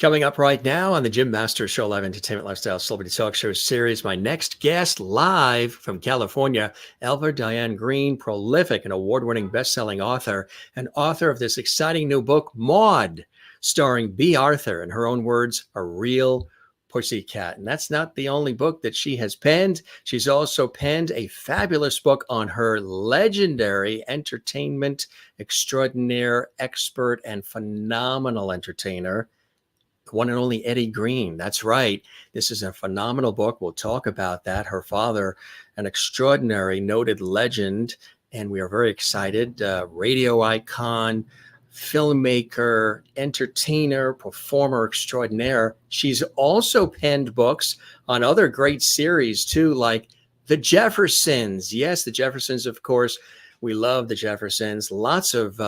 Coming up right now on the Jim Masters Show Live Entertainment Lifestyle Celebrity Talk Show series, my next guest live from California, Elva Diane Green, prolific and award-winning best-selling author and author of this exciting new book, Maude, starring Bea Arthur, in her own words, a real pussycat. And that's not the only book that she has penned. She's also penned a fabulous book on her legendary entertainment extraordinaire, expert, and phenomenal entertainer, the one and only Eddie Green. That's right. This is a phenomenal book. We'll talk about that. Her father, an extraordinary, noted legend, and we are very excited. Radio icon, filmmaker, entertainer, performer extraordinaire. She's also penned books on other great series too, like The Jeffersons. Yes, The Jeffersons, of course. We love The Jeffersons. Lots of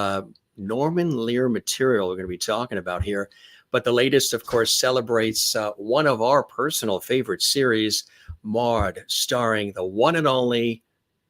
Norman Lear material we're going to be talking about here. But the latest, of course, celebrates one of our personal favorite series, Maude, starring the one and only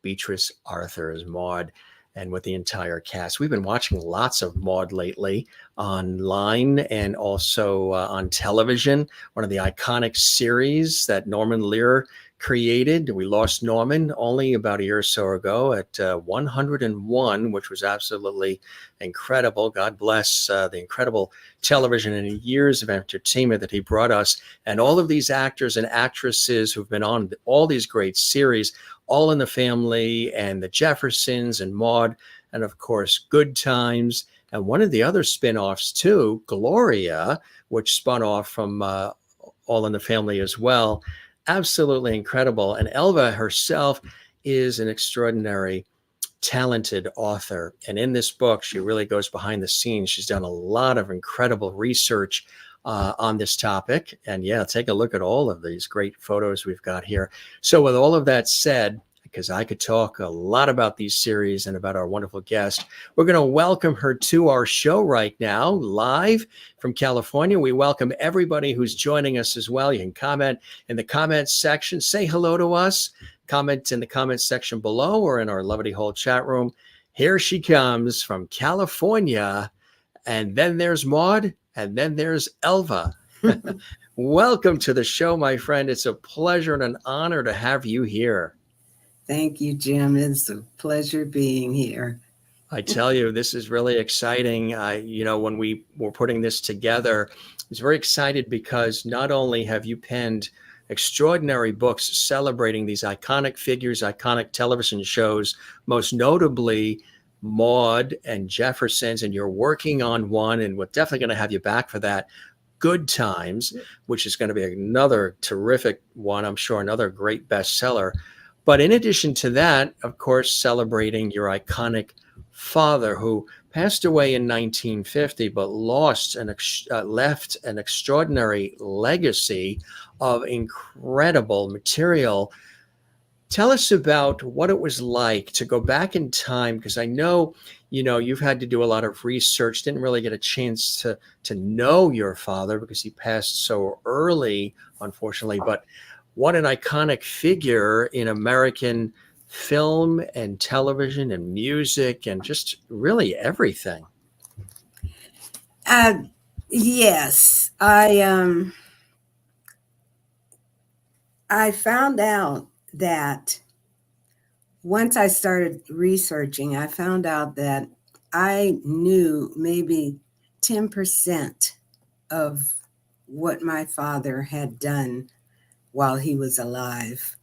Beatrice Arthur as Maude, and with the entire cast. We've been watching lots of Maude lately online and also on television. One of the iconic series that Norman Lear created. We lost Norman only about a year or so ago at 101, which was absolutely incredible. God bless the incredible television and years of entertainment that he brought us. And all of these actors and actresses who've been on all these great series, All in the Family and The Jeffersons and Maude, and of course, Good Times. And one of the other spin-offs too, Gloria, which spun off from All in the Family as well. Absolutely incredible. And Elva herself is an extraordinary, talented author. And in this book, she really goes behind the scenes. She's done a lot of incredible research on this topic. And yeah, take a look at all of these great photos we've got here. So with all of that said, because I could talk a lot about these series and about our wonderful guest, we're going to welcome her to our show right now, live from California. We welcome everybody who's joining us as well. You can comment in the comments section, say hello to us, comment in the comments section below or in our Lovely Hole chat room. Here she comes from California. And then there's Maude, and then there's Elva. Welcome to the show, my friend. It's a pleasure and an honor to have you here. Thank you, Jim. It's a pleasure being here. I tell you, this is really exciting. When we were putting this together, I was very excited because not only have you penned extraordinary books celebrating these iconic figures, iconic television shows, most notably Maude and Jeffersons, and you're working on one, and we're definitely going to have you back for that, Good Times, which is going to be another terrific one, I'm sure, another great bestseller. But in addition to that, of course, celebrating your iconic father, who passed away in 1950, but left an extraordinary legacy of incredible material. Tell us about what it was like to go back in time, because I know, you've had to do a lot of research, didn't really get a chance to know your father because he passed so early, unfortunately, but what an iconic figure in American film and television and music and just really everything. Yes, I found out that once I started researching, I found out that I knew maybe 10% of what my father had done while he was alive.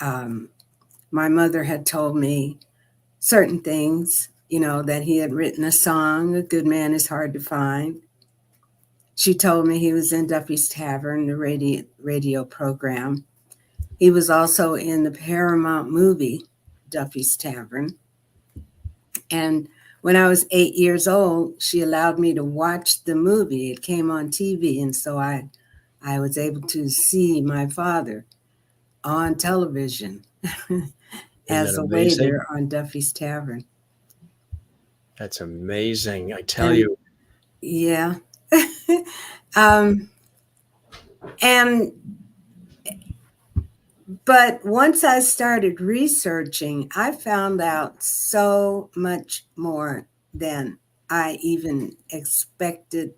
My mother had told me certain things, that he had written a song, A Good Man is Hard to Find. She told me he was in Duffy's Tavern, the radio program. He was also in the Paramount movie, Duffy's Tavern. And when I was 8 years old, she allowed me to watch the movie. It came on TV, and so I was able to see my father on television as a waiter on Duffy's Tavern. That's amazing. I tell you. Yeah. But once I started researching, I found out so much more than I even expected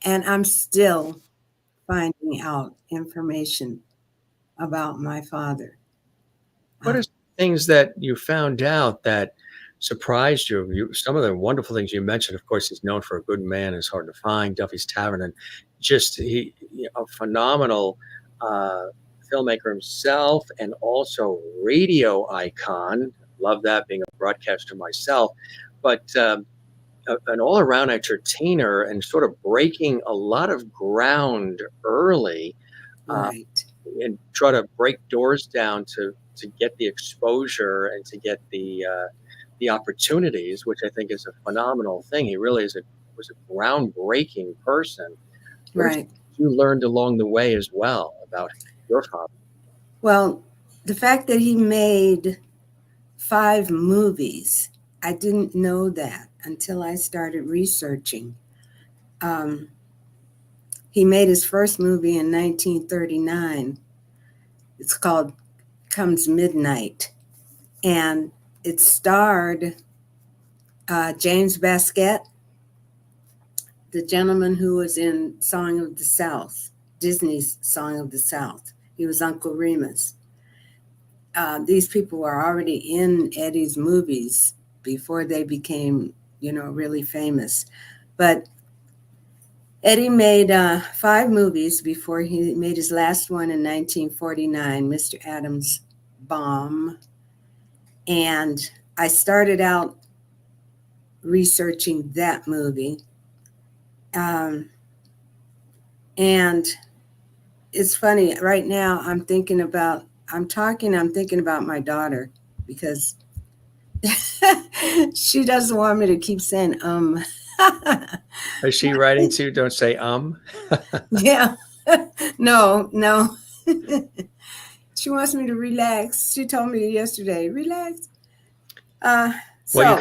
And I'm still finding out information about my father. What are some things that you found out that surprised you? Some of the wonderful things you mentioned, of course, he's known for a good man is hard to find, Duffy's Tavern, and just a phenomenal uh, filmmaker himself, and also radio icon. Love that, being a broadcaster myself, but an all-around entertainer and sort of breaking a lot of ground early. Uh, Right. and try to break doors down to get the exposure and to get the opportunities, which I think is a phenomenal thing. He really was a groundbreaking person. What are Right. you learned along the way as well about your father? Well, the fact that he made 5 movies, I didn't know that until I started researching. Um, he made his first movie in 1939. It's called Comes Midnight. And it starred James Baskett, the gentleman who was in Song of the South, Disney's Song of the South. He was Uncle Remus. These people were already in Eddie's movies before they became, really famous. But Eddie made 5 movies before he made his last one in 1949, Mr. Adams' Bomb. And I started out researching that movie. And it's funny, right now I'm thinking about my daughter because she doesn't want me to keep saying Is she writing too? Don't say Yeah. No. She wants me to relax. She told me yesterday, relax. Well,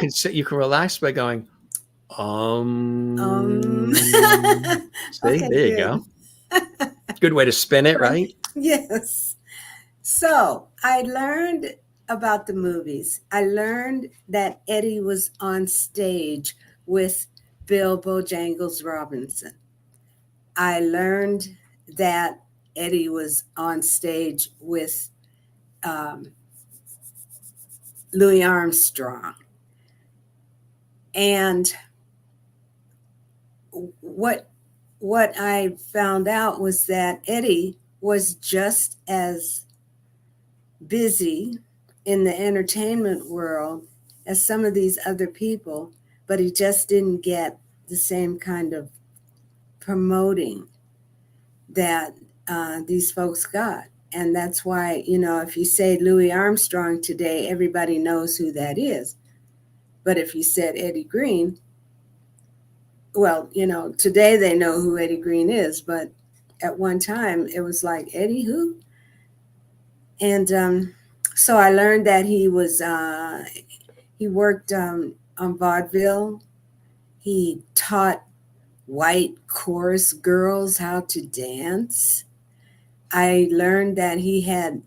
So you can relax by going See, okay, there you good. go. Good way to spin it, right? Yes. So I learned about the movies. I learned that Eddie was on stage with Bill Bojangles Robinson. I learned that Eddie was on stage with Louis Armstrong. And what I found out was that Eddie was just as busy in the entertainment world as some of these other people, but he just didn't get the same kind of promoting that these folks got. And that's why, if you say Louis Armstrong today, everybody knows who that is. But if you said Eddie Green, well, today they know who Eddie Green is, but at one time it was like, Eddie who? And so I learned that he worked on vaudeville. He taught white chorus girls how to dance. I learned that he had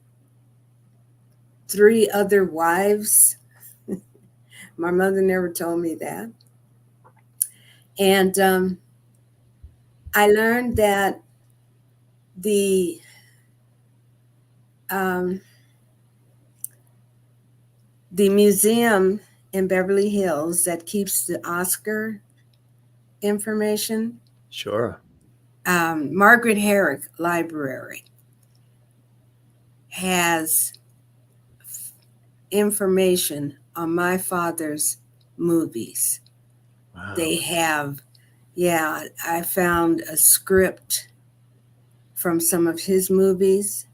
3 other wives. My mother never told me that. And I learned that the museum in Beverly Hills that keeps the Oscar information, Sure. Margaret Herrick Library, has information on my father's movies. Wow. They have, I found a script from some of his movies.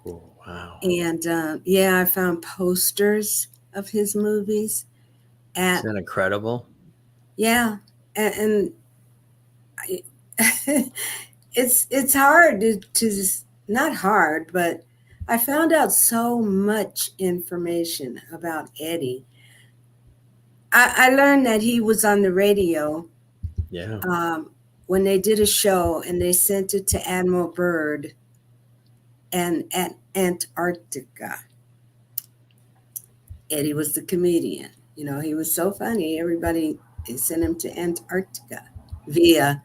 Oh, wow. And I found posters of his movies. Isn't that incredible? Yeah. And it's hard to not hard, but I found out so much information about Eddie. I learned that he was on the radio. Yeah. When they did a show and they sent it to Admiral Byrd and at Antarctica. Eddie was the comedian. He was so funny. They sent him to Antarctica via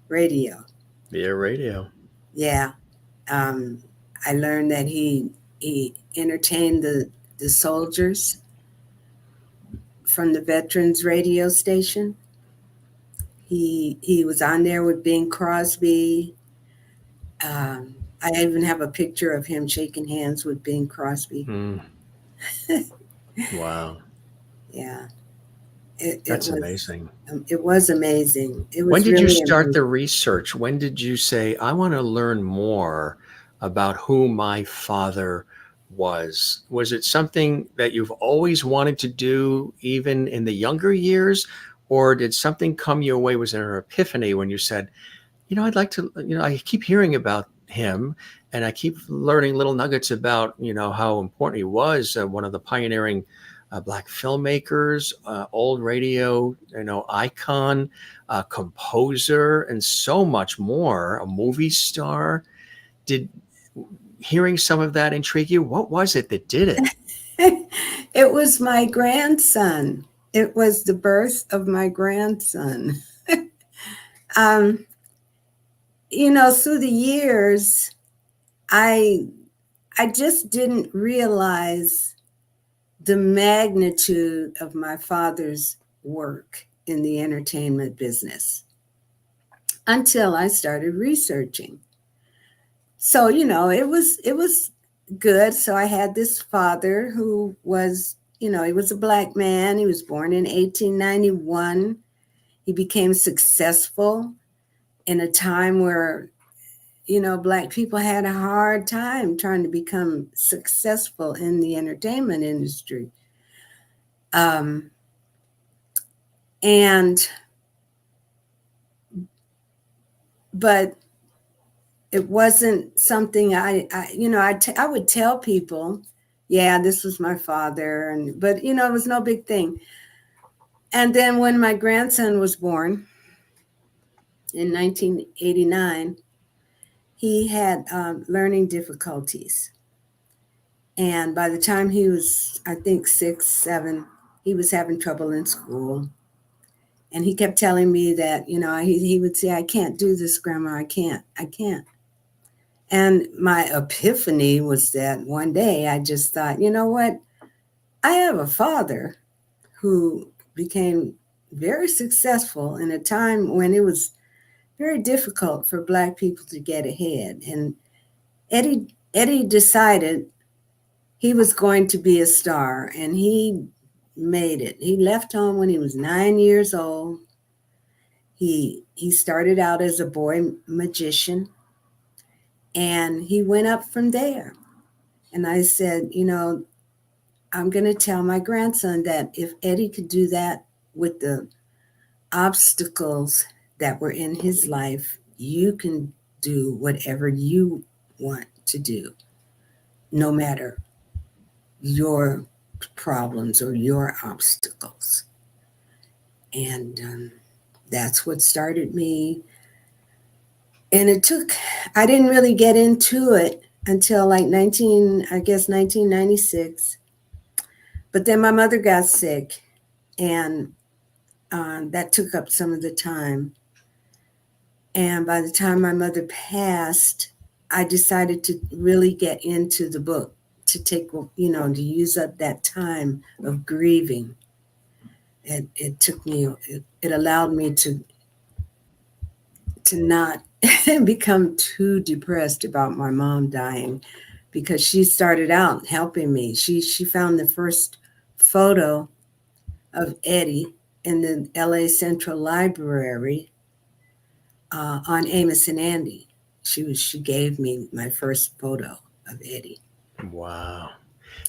radio. Via radio. Yeah. I learned that he entertained the soldiers from the veterans radio station. He was on there with Bing Crosby. I even have a picture of him shaking hands with Bing Crosby. Mm. Wow. Yeah, That's amazing. it was amazing. It was When did you really start the amazing. research? When did you say, I want to learn more about who my father was? Was it something that you've always wanted to do, even in the younger years? Or did something come your way? Was there an epiphany when you said, I'd like to, I keep hearing about him and I keep learning little nuggets about, how important he was, one of the pioneering Black filmmakers, old radio, icon, composer, and so much more, a movie star. Did hearing some of that intrigue you? What was it that did it? It was my grandson. It was the birth of my grandson. um, through the years, I just didn't realize the magnitude of my father's work in the entertainment business until I started researching. So, it was good. So I had this father who was, he was a Black man. He was born in 1891. He became successful in a time where, Black people had a hard time trying to become successful in the entertainment industry. But it wasn't something I would tell people, yeah, this was my father. But it was no big thing. And then when my grandson was born in 1989, he had learning difficulties. And by the time he was, I think, 6, 7, he was having trouble in school. And he kept telling me that, he would say, I can't do this, Grandma. I can't. And my epiphany was that one day I just thought, you know what? I have a father who became very successful in a time when it was very difficult for Black people to get ahead. And Eddie decided he was going to be a star, and he made it. He left home when he was 9 years old. He started out as a boy magician, and he went up from there. And I said, I'm going to tell my grandson that if Eddie could do that with the obstacles that were in his life, you can do whatever you want to do, no matter your problems or your obstacles. And that's what started me. And I didn't really get into it until like 1996. But then my mother got sick, and that took up some of the time. And by the time my mother passed, I decided to really get into the book, to take, to use up that time of grieving. It took me, it allowed me to not become too depressed about my mom dying, because she started out helping me. She found the first photo of Eddie in the LA Central Library on Amos and Andy. She gave me my first photo of Eddie. Wow.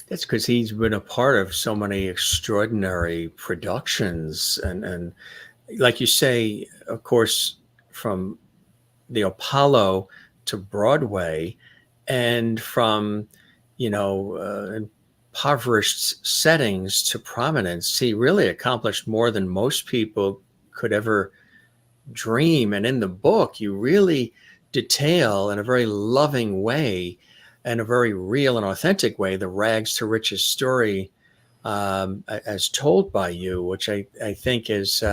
That's because he's been a part of so many extraordinary productions. And like you say, of course, from the Apollo to Broadway, and from, impoverished settings to prominence, he really accomplished more than most people could ever dream. And in the book, you really detail in a very loving way and a very real and authentic way the rags to riches story, as told by you, which I think is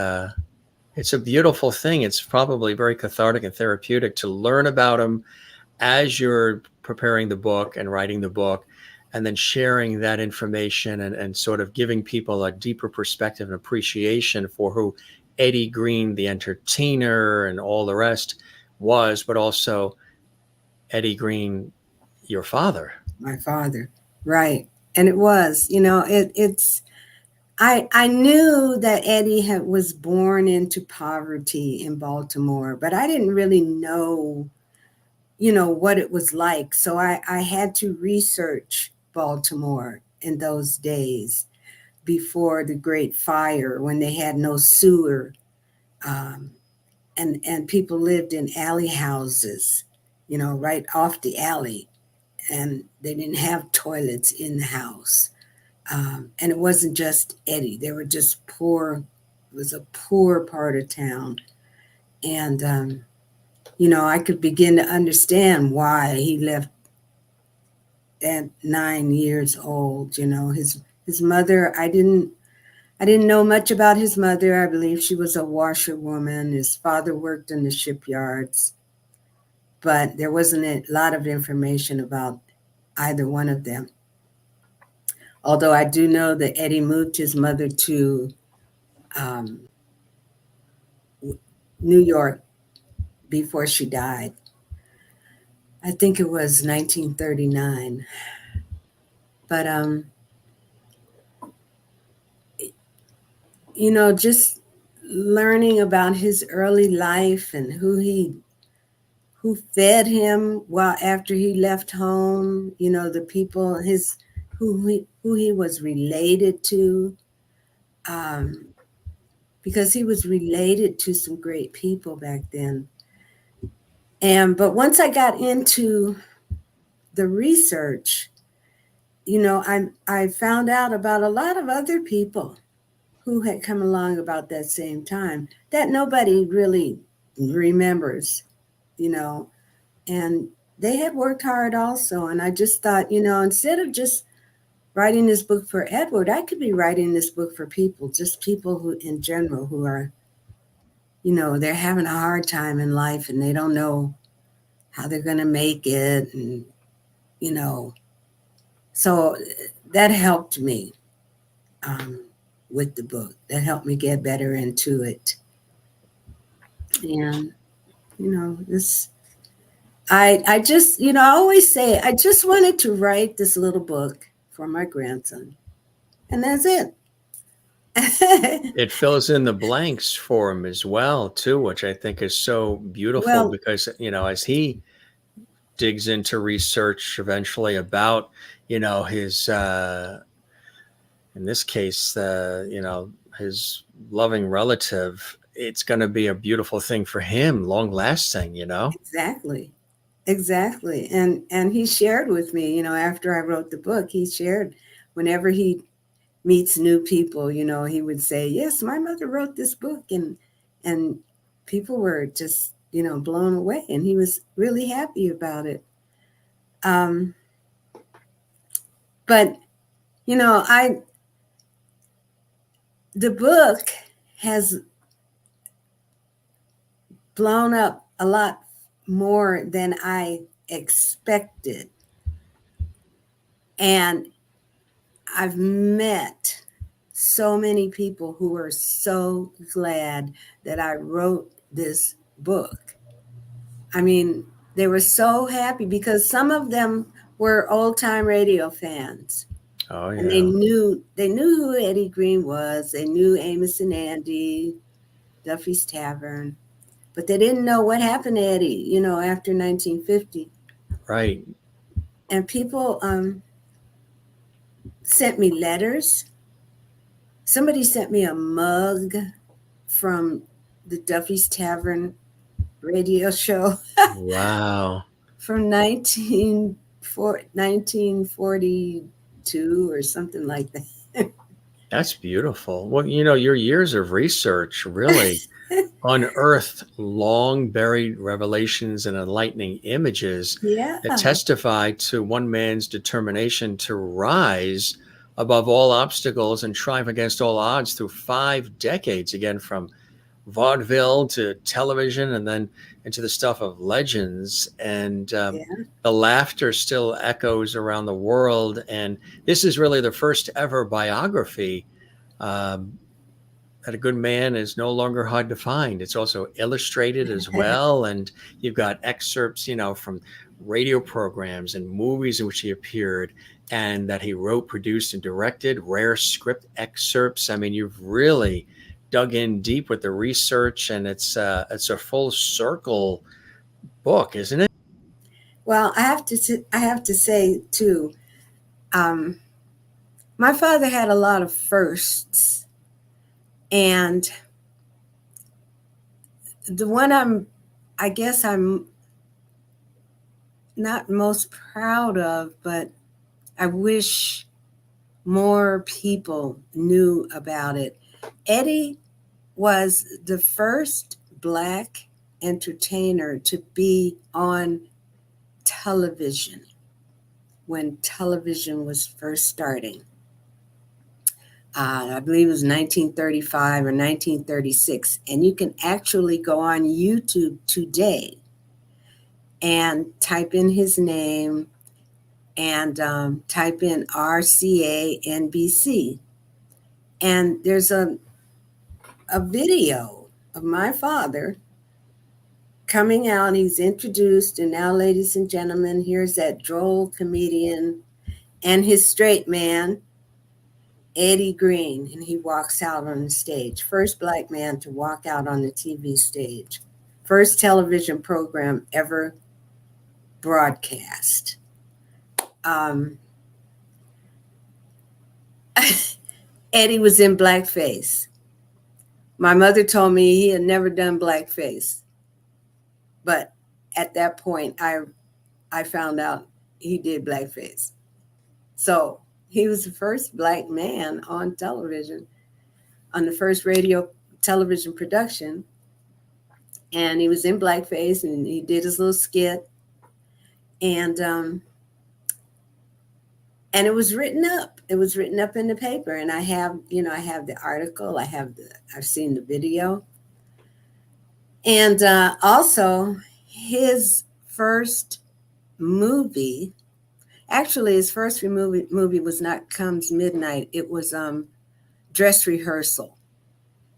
It's a beautiful thing. It's probably very cathartic and therapeutic to learn about him as you're preparing the book and writing the book, and then sharing that information and sort of giving people a deeper perspective and appreciation for who Eddie Green, the entertainer, and all the rest was, but also Eddie Green, your father. My father. Right. And it was, it's I knew that Eddie was born into poverty in Baltimore, but I didn't really know, what it was like. So I had to research Baltimore in those days before the Great Fire, when they had no sewer, um, and people lived in alley houses, right off the alley, and they didn't have toilets in the house. And it wasn't just Eddie. They were just poor. It was a poor part of town. And, I could begin to understand why he left at 9 years old. His mother, I didn't know much about his mother. I believe she was a washerwoman. His father worked in the shipyards, but there wasn't a lot of information about either one of them. Although I do know that Eddie moved his mother to New York before she died. I think it was 1939. But, just learning about his early life and who fed him while after he left home, the people, who he was related to, because he was related to some great people back then. But once I got into the research, I found out about a lot of other people who had come along about that same time that nobody really remembers, and they had worked hard also. And I just thought, instead of just writing this book for Edward, I could be writing this book for people, just people who in general who are, they're having a hard time in life and they don't know how they're going to make it. And, so that helped me with the book. That helped me get better into it. And, this, I just, I always say, I just wanted to write this little book for my grandson. And that's it. It fills in the blanks for him as well, too, which I think is so beautiful, because, as he digs into research eventually about, his, in this case, his loving relative, it's going to be a beautiful thing for him, long lasting, Exactly. And he shared with me, after I wrote the book, he shared whenever he meets new people, he would say, yes, my mother wrote this book. And people were just, blown away. And he was really happy about it. But, the book has blown up a lot more than I expected. And I've met so many people who are so glad that I wrote this book. I mean, they were so happy because some of them were old-time radio fans. Oh, yeah. And they knew who Eddie Green was. They knew Amos and Andy, Duffy's Tavern, but they didn't know what happened to Eddie, after 1950. Right. And people sent me letters. Somebody sent me a mug from the Duffy's Tavern radio show. Wow. From 1942 or something like that. That's beautiful. Well, your years of research really unearthed long buried revelations and enlightening images that testify to one man's determination to rise above all obstacles and triumph against all odds through 5 decades, again, from vaudeville to television and then into the stuff of legends. And Yeah. the laughter still echoes around the world. And this is really the first ever biography that a good man is no longer hard to find. It's also illustrated as well. And you've got excerpts, from radio programs and movies in which he appeared and that he wrote, produced, and directed, rare script excerpts. I mean, you've really dug in deep with the research, and it's a full circle book, isn't it? Well, I have to say too, my father had a lot of firsts, and the one I guess I'm not most proud of, but I wish more people knew about it. Eddie was the first Black entertainer to be on television when television was first starting. I believe it was 1935 or 1936. And you can actually go on YouTube today and type in his name and type in RCA NBC. And there's a video of my father coming out. He's introduced, and now, ladies and gentlemen, here's that droll comedian and his straight man, Eddie Green, and he walks out on the stage. First Black man to walk out on the TV stage. First television program ever broadcast. Eddie was in blackface. My mother told me he had never done blackface. But at that point, I found out he did blackface. So he was the first Black man on television, on the first radio television production. And he was in blackface, and he did his little skit. And it was written up. It was written up in the paper. And I have the article. I've seen the video. And also his first movie, actually his first movie was not Comes Midnight. It was Dress Rehearsal.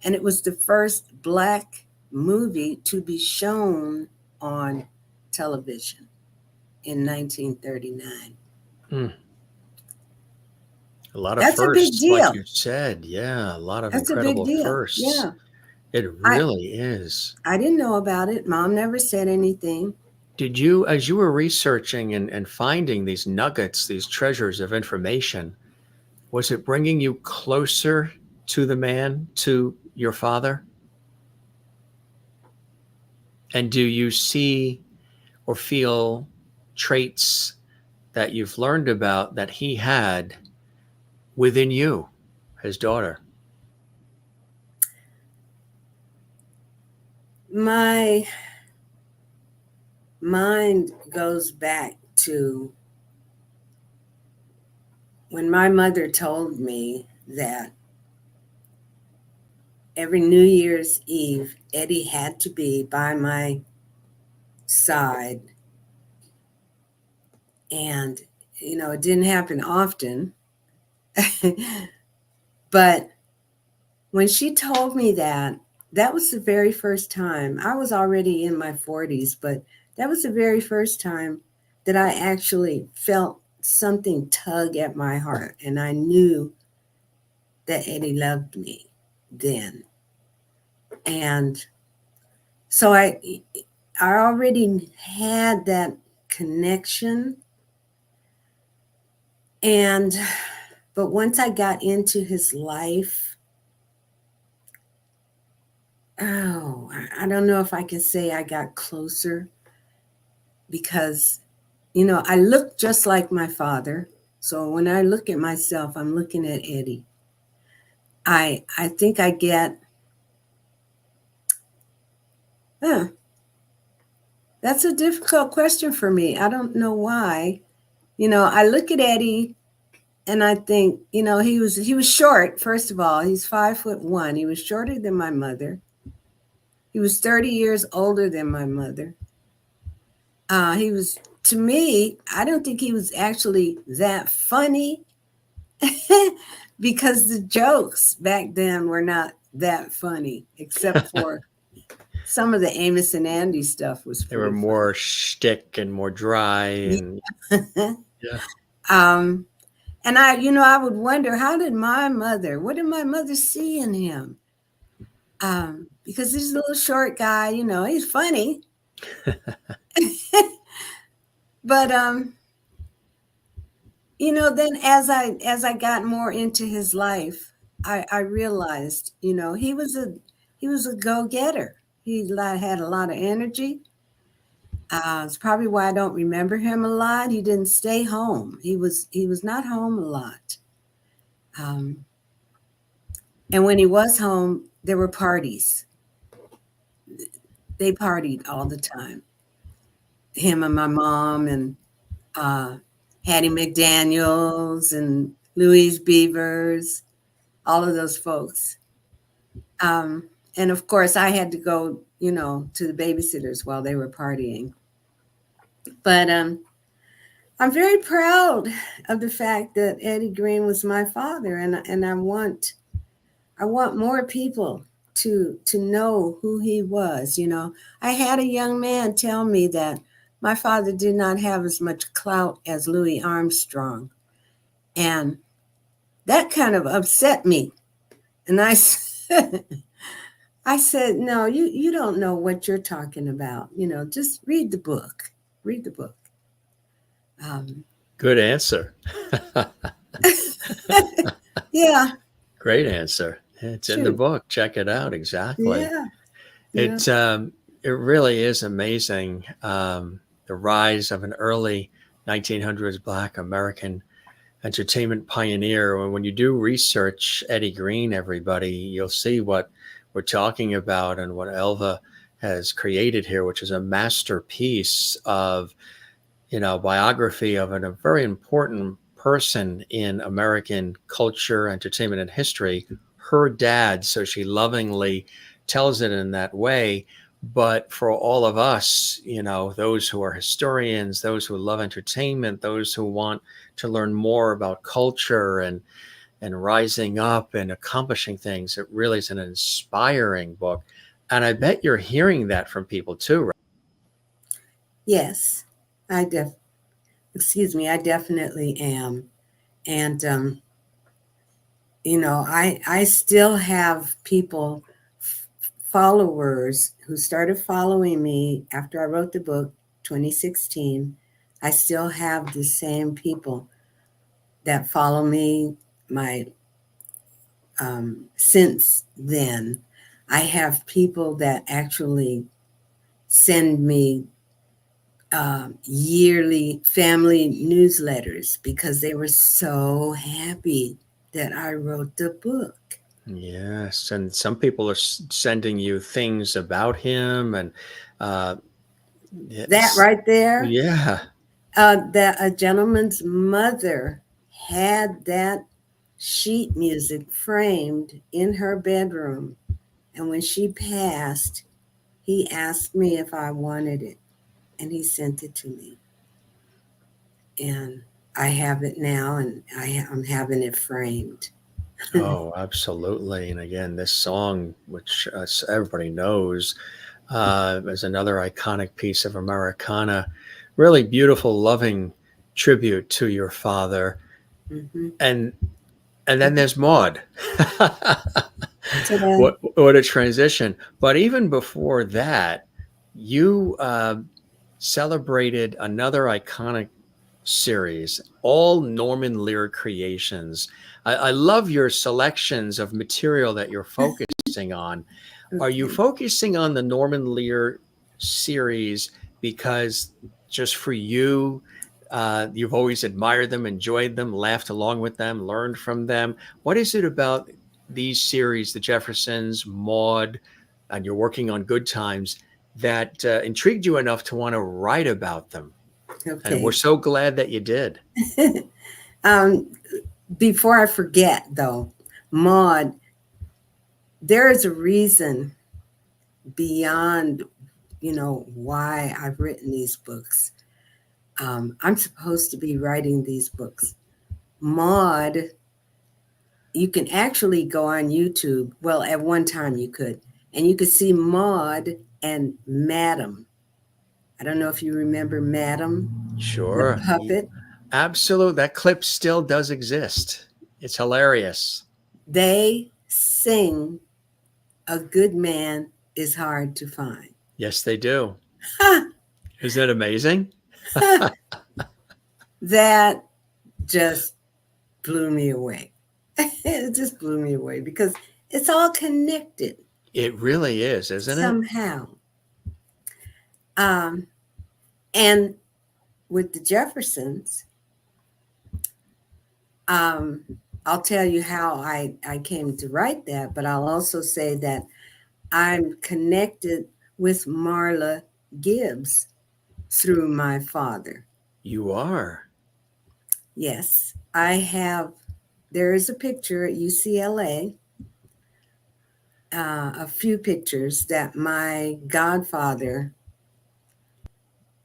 And it was the first Black movie to be shown on television in 1939. A lot of That's firsts, a big deal. like you said. Yeah, a lot of That's incredible a big deal. firsts. Yeah. It really is. I didn't know about it. Mom never said anything. Did you, as you were researching and finding these nuggets, these treasures of information, was it bringing you closer to the man, to your father? And do you see or feel traits that you've learned about that he had within you, his daughter? My mind goes back to when my mother told me that every New Year's Eve, Eddie had to be by my side. And, it didn't happen often. But when she told me that was the very first time. I was already in my 40s, but that was the very first time that I actually felt something tug at my heart. And I knew that Eddie loved me then. And so I already had that connection. But once I got into his life, I don't know if I can say I got closer, because, I look just like my father. So when I look at myself, I'm looking at Eddie. I think I get, that's a difficult question for me. I don't know why. I look at Eddie and I think, he was short. First of all, he's 5'1". He was shorter than my mother. He was 30 years older than my mother. He was, to me, I don't think he was actually that funny because the jokes back then were not that funny, except for some of the Amos and Andy stuff was They were more shtick and more dry. And yeah. And I would wonder, what did my mother see in him? Because he's a little short guy, he's funny. But then as I got more into his life, I realized, he was a go-getter. He had a lot of energy. It's probably why I don't remember him a lot. He didn't stay home. He was not home a lot. And when he was home, there were parties. They partied all the time. Him and my mom and Hattie McDaniels and Louise Beavers, all of those folks. And of course, I had to go, to the babysitters while they were partying. But I'm very proud of the fact that Eddie Green was my father, and I want more people to know who he was. I had a young man tell me that my father did not have as much clout as Louis Armstrong, and that kind of upset me. And I said, no, you don't know what you're talking about. Just read the book. Read the book. Good answer. Yeah. Great answer. It's in the book. Check it out. Exactly. Yeah. It really is amazing. The rise of an early 1900s Black American entertainment pioneer. When you do research Eddie Green, everybody, you'll see what we're talking about and what Elva has created here, which is a masterpiece of, biography of a very important person in American culture, entertainment, and history. Her dad, so she lovingly tells it in that way. But for all of us, those who are historians, those who love entertainment, those who want to learn more about culture and rising up and accomplishing things, it really is an inspiring book. And I bet you're hearing that from people too, right? Yes, I definitely am. And, I still have people, followers who started following me after I wrote the book, 2016. I still have the same people that follow me since then. I have people that actually send me yearly family newsletters because they were so happy that I wrote the book. Yes, and some people are sending you things about him, and that right there. Yeah. That a gentleman's mother had that sheet music framed in her bedroom, and when she passed, he asked me if I wanted it, and he sent it to me. And I have it now, and I'm having it framed. Oh, absolutely. And again, this song, which everybody knows, is another iconic piece of Americana. Really beautiful, loving tribute to your father. Mm-hmm. And then there's Maude. What a transition. But even before that, you celebrated another iconic series, all Norman Lear creations. I love your selections of material that you're focusing on. Okay. Are you focusing on the Norman Lear series because just for you, you've always admired them, enjoyed them, laughed along with them, learned from them? What is it about these series, the Jeffersons, Maude, and you're working on Good Times, that intrigued you enough to want to write about them? Okay. And we're so glad that you did. Before I forget, though, Maude, there is a reason beyond, why I've written these books. I'm supposed to be writing these books. Maude, you can actually go on YouTube. Well, at one time you could, and you could see Maude and Madam. I don't know if you remember Madam, the Sure. puppet. Absolute. That clip still does exist. It's hilarious. They sing "A Good Man Is Hard to Find." Yes, they do. Ha! Isn't it amazing? That just blew me away. It just blew me away because it's all connected It really is, isn't it? somehow. And with the Jeffersons, I'll tell you how I came to write that, but I'll also say that I'm connected with Marla Gibbs through my father. You are. Yes, there is a picture at UCLA, a few pictures that my godfather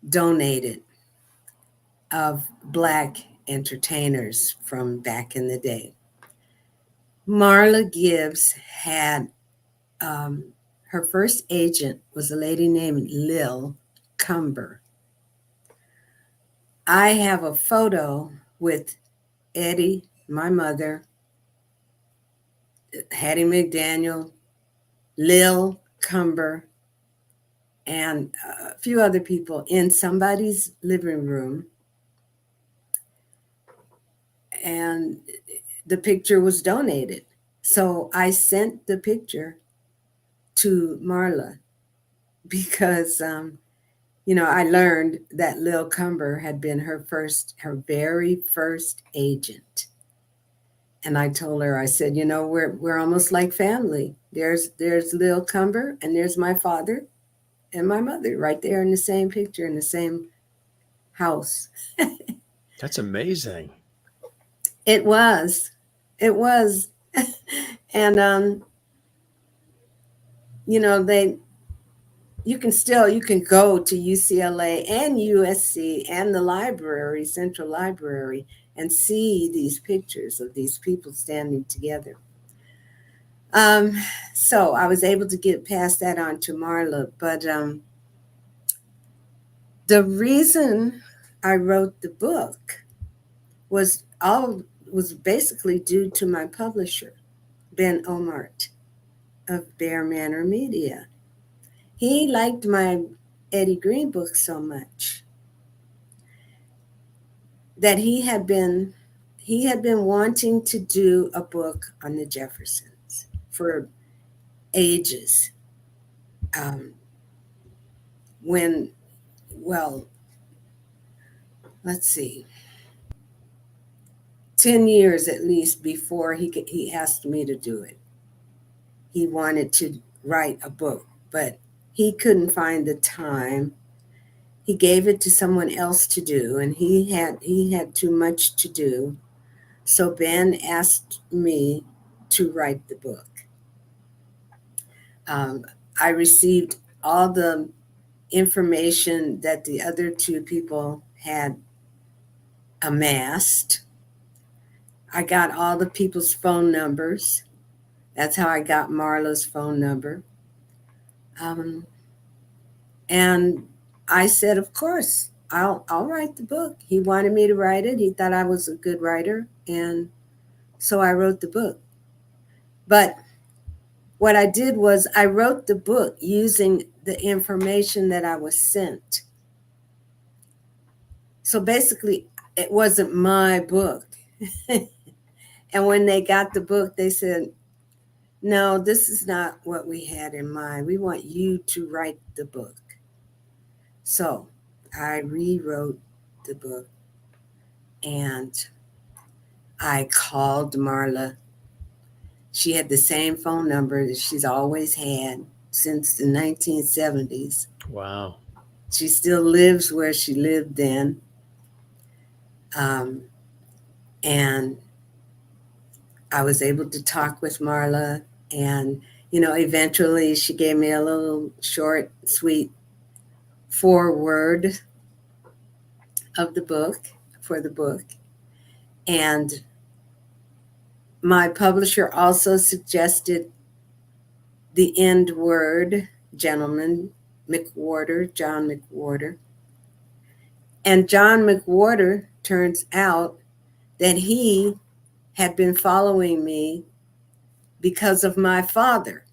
donated of Black entertainers from back in the day. Marla Gibbs had, her first agent was a lady named Lil Cumber. I have a photo with Eddie, my mother, Hattie McDaniel, Lil Cumber, and a few other people in somebody's living room. And the picture was donated. So I sent the picture to Marla because, I learned that Lil Cumber had been her very first agent. And I told her, I said, we're almost like family. There's Lil Cumber and there's my father and my mother right there in the same picture in the same house. That's amazing. It was. And you can go to UCLA and USC and the library, Central Library, and see these pictures of these people standing together. So I was able to get past that on to Marla, but the reason I wrote the book was basically due to my publisher, Ben Omart of Bear Manor Media. He liked my Eddie Green book so much that he had been wanting to do a book on the Jeffersons for ages. Let's see, 10 years at least before he asked me to do it. He wanted to write a book, but he couldn't find the time. He gave it to someone else to do, and he had too much to do. So Ben asked me to write the book. I received all the information that the other two people had amassed. I got all the people's phone numbers. That's how I got Marla's phone number. And I said, of course, I'll write the book. He wanted me to write it. He thought I was a good writer. And so I wrote the book. But what I did was I wrote the book using the information that I was sent. So basically, it wasn't my book. And when they got the book, they said, no, this is not what we had in mind. We want you to write the book. So I rewrote the book and I called Marla. She had the same phone number that she's always had since the 1970s. Wow. She still lives where she lived then. And I was able to talk with Marla, and Eventually she gave me a little short, sweet foreword of the book, for the book. And my publisher also suggested the end word, gentleman, John McWhorter. And John McWhorter, turns out that he had been following me because of my father.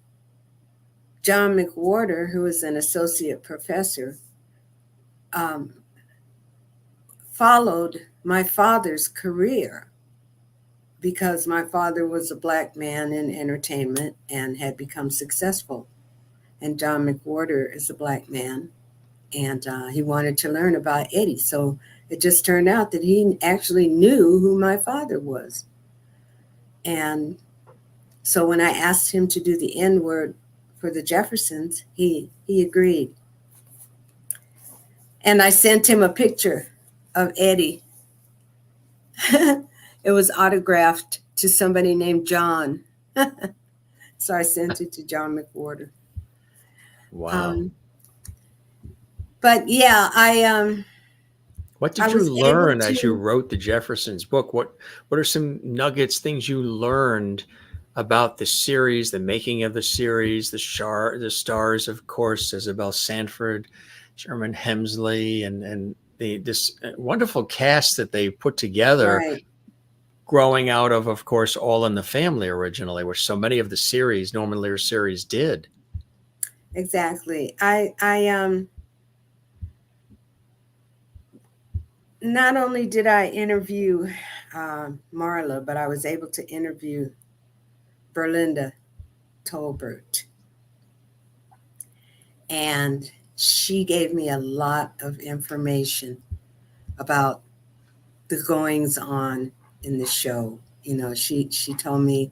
John McWhorter, who was an associate professor, followed my father's career because my father was a black man in entertainment and had become successful. And John McWhorter is a black man, and he wanted to learn about Eddie. So it just turned out that he actually knew who my father was. And so when I asked him to do the N word for the Jeffersons, he agreed. And I sent him a picture of Eddie. It was autographed to somebody named John. So I sent it to John McWhorter. Wow. But yeah, what did you learn as you wrote the Jeffersons book? What are some nuggets, things you learned about the series, the making of the series, the stars, of course, Isabel Sanford, Sherman Hemsley, and this wonderful cast that they put together, right, growing out of course, All in the Family originally, which so many of the series, Norman Lear series, did. Exactly. I not only did I interview Marla, but I was able to interview Berlinda Tolbert. And she gave me a lot of information about the goings on in the show. She told me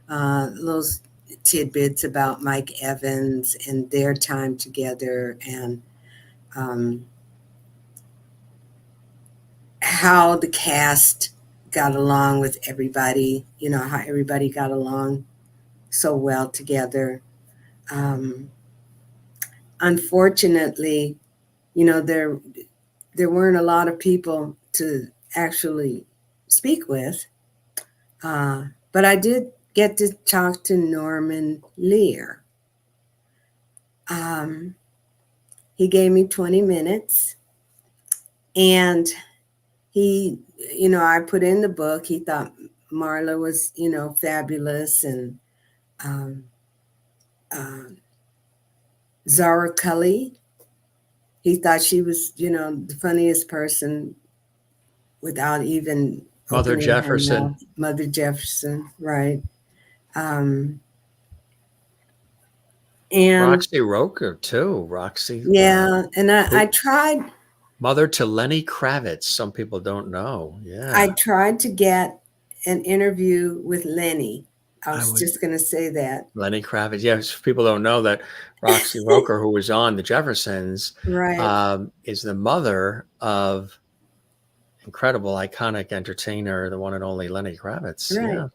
little tidbits about Mike Evans and their time together, and how the cast got along with everybody, how everybody got along so well together. Unfortunately, there weren't a lot of people to actually speak with, but I did get to talk to Norman Lear. He gave me 20 minutes, and he, I put in the book, he thought Marla was, fabulous, and Zara Cully, he thought she was, the funniest person without even Mother Jefferson. Mother Jefferson, right. And Roxy Roker too. Roxy. Yeah, and I tried. Mother to Lenny Kravitz. Some people don't know. Yeah. I tried to get an interview with Lenny. I was just going to say that. Lenny Kravitz. Yes, people don't know that Roxy Roker, who was on the Jeffersons, right, is the mother of incredible, iconic entertainer, the one and only Lenny Kravitz. Right. Yeah.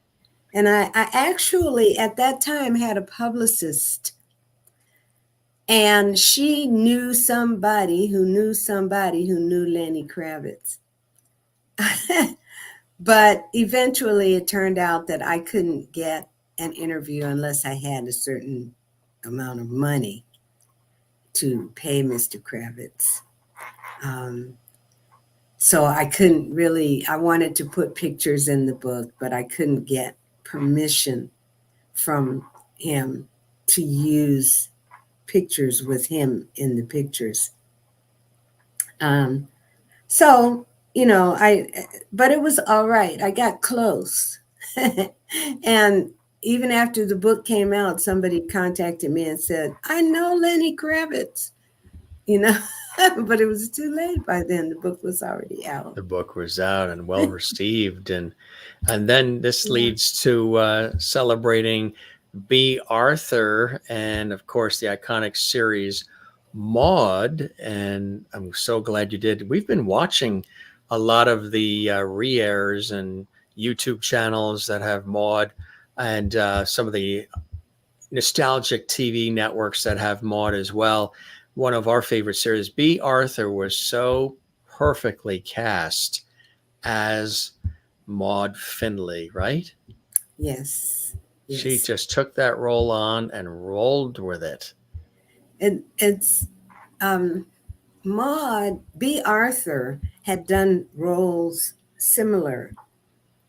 And I actually, at that time, had a publicist. And she knew somebody who knew Lenny Kravitz. But eventually it turned out that I couldn't get an interview unless I had a certain amount of money to pay Mr. Kravitz. So I couldn't really, I wanted to put pictures in the book, but I couldn't get permission from him to use pictures with him in the pictures. So, but it was all right. I got close. And even after the book came out, somebody contacted me and said, I know Lenny Kravitz, but it was too late by then. The book was already out. The book was out and well received. And then this leads to celebrating Bea Arthur and, of course, the iconic series Maude. And I'm so glad you did. We've been watching a lot of the re-airs and YouTube channels that have Maude, and some of the nostalgic TV networks that have Maude as well. One of our favorite series, Bea Arthur, was so perfectly cast as Maude Finley, right? Yes. She Yes. just took that role on and rolled with it. It's Maude, Bea Arthur had done roles similar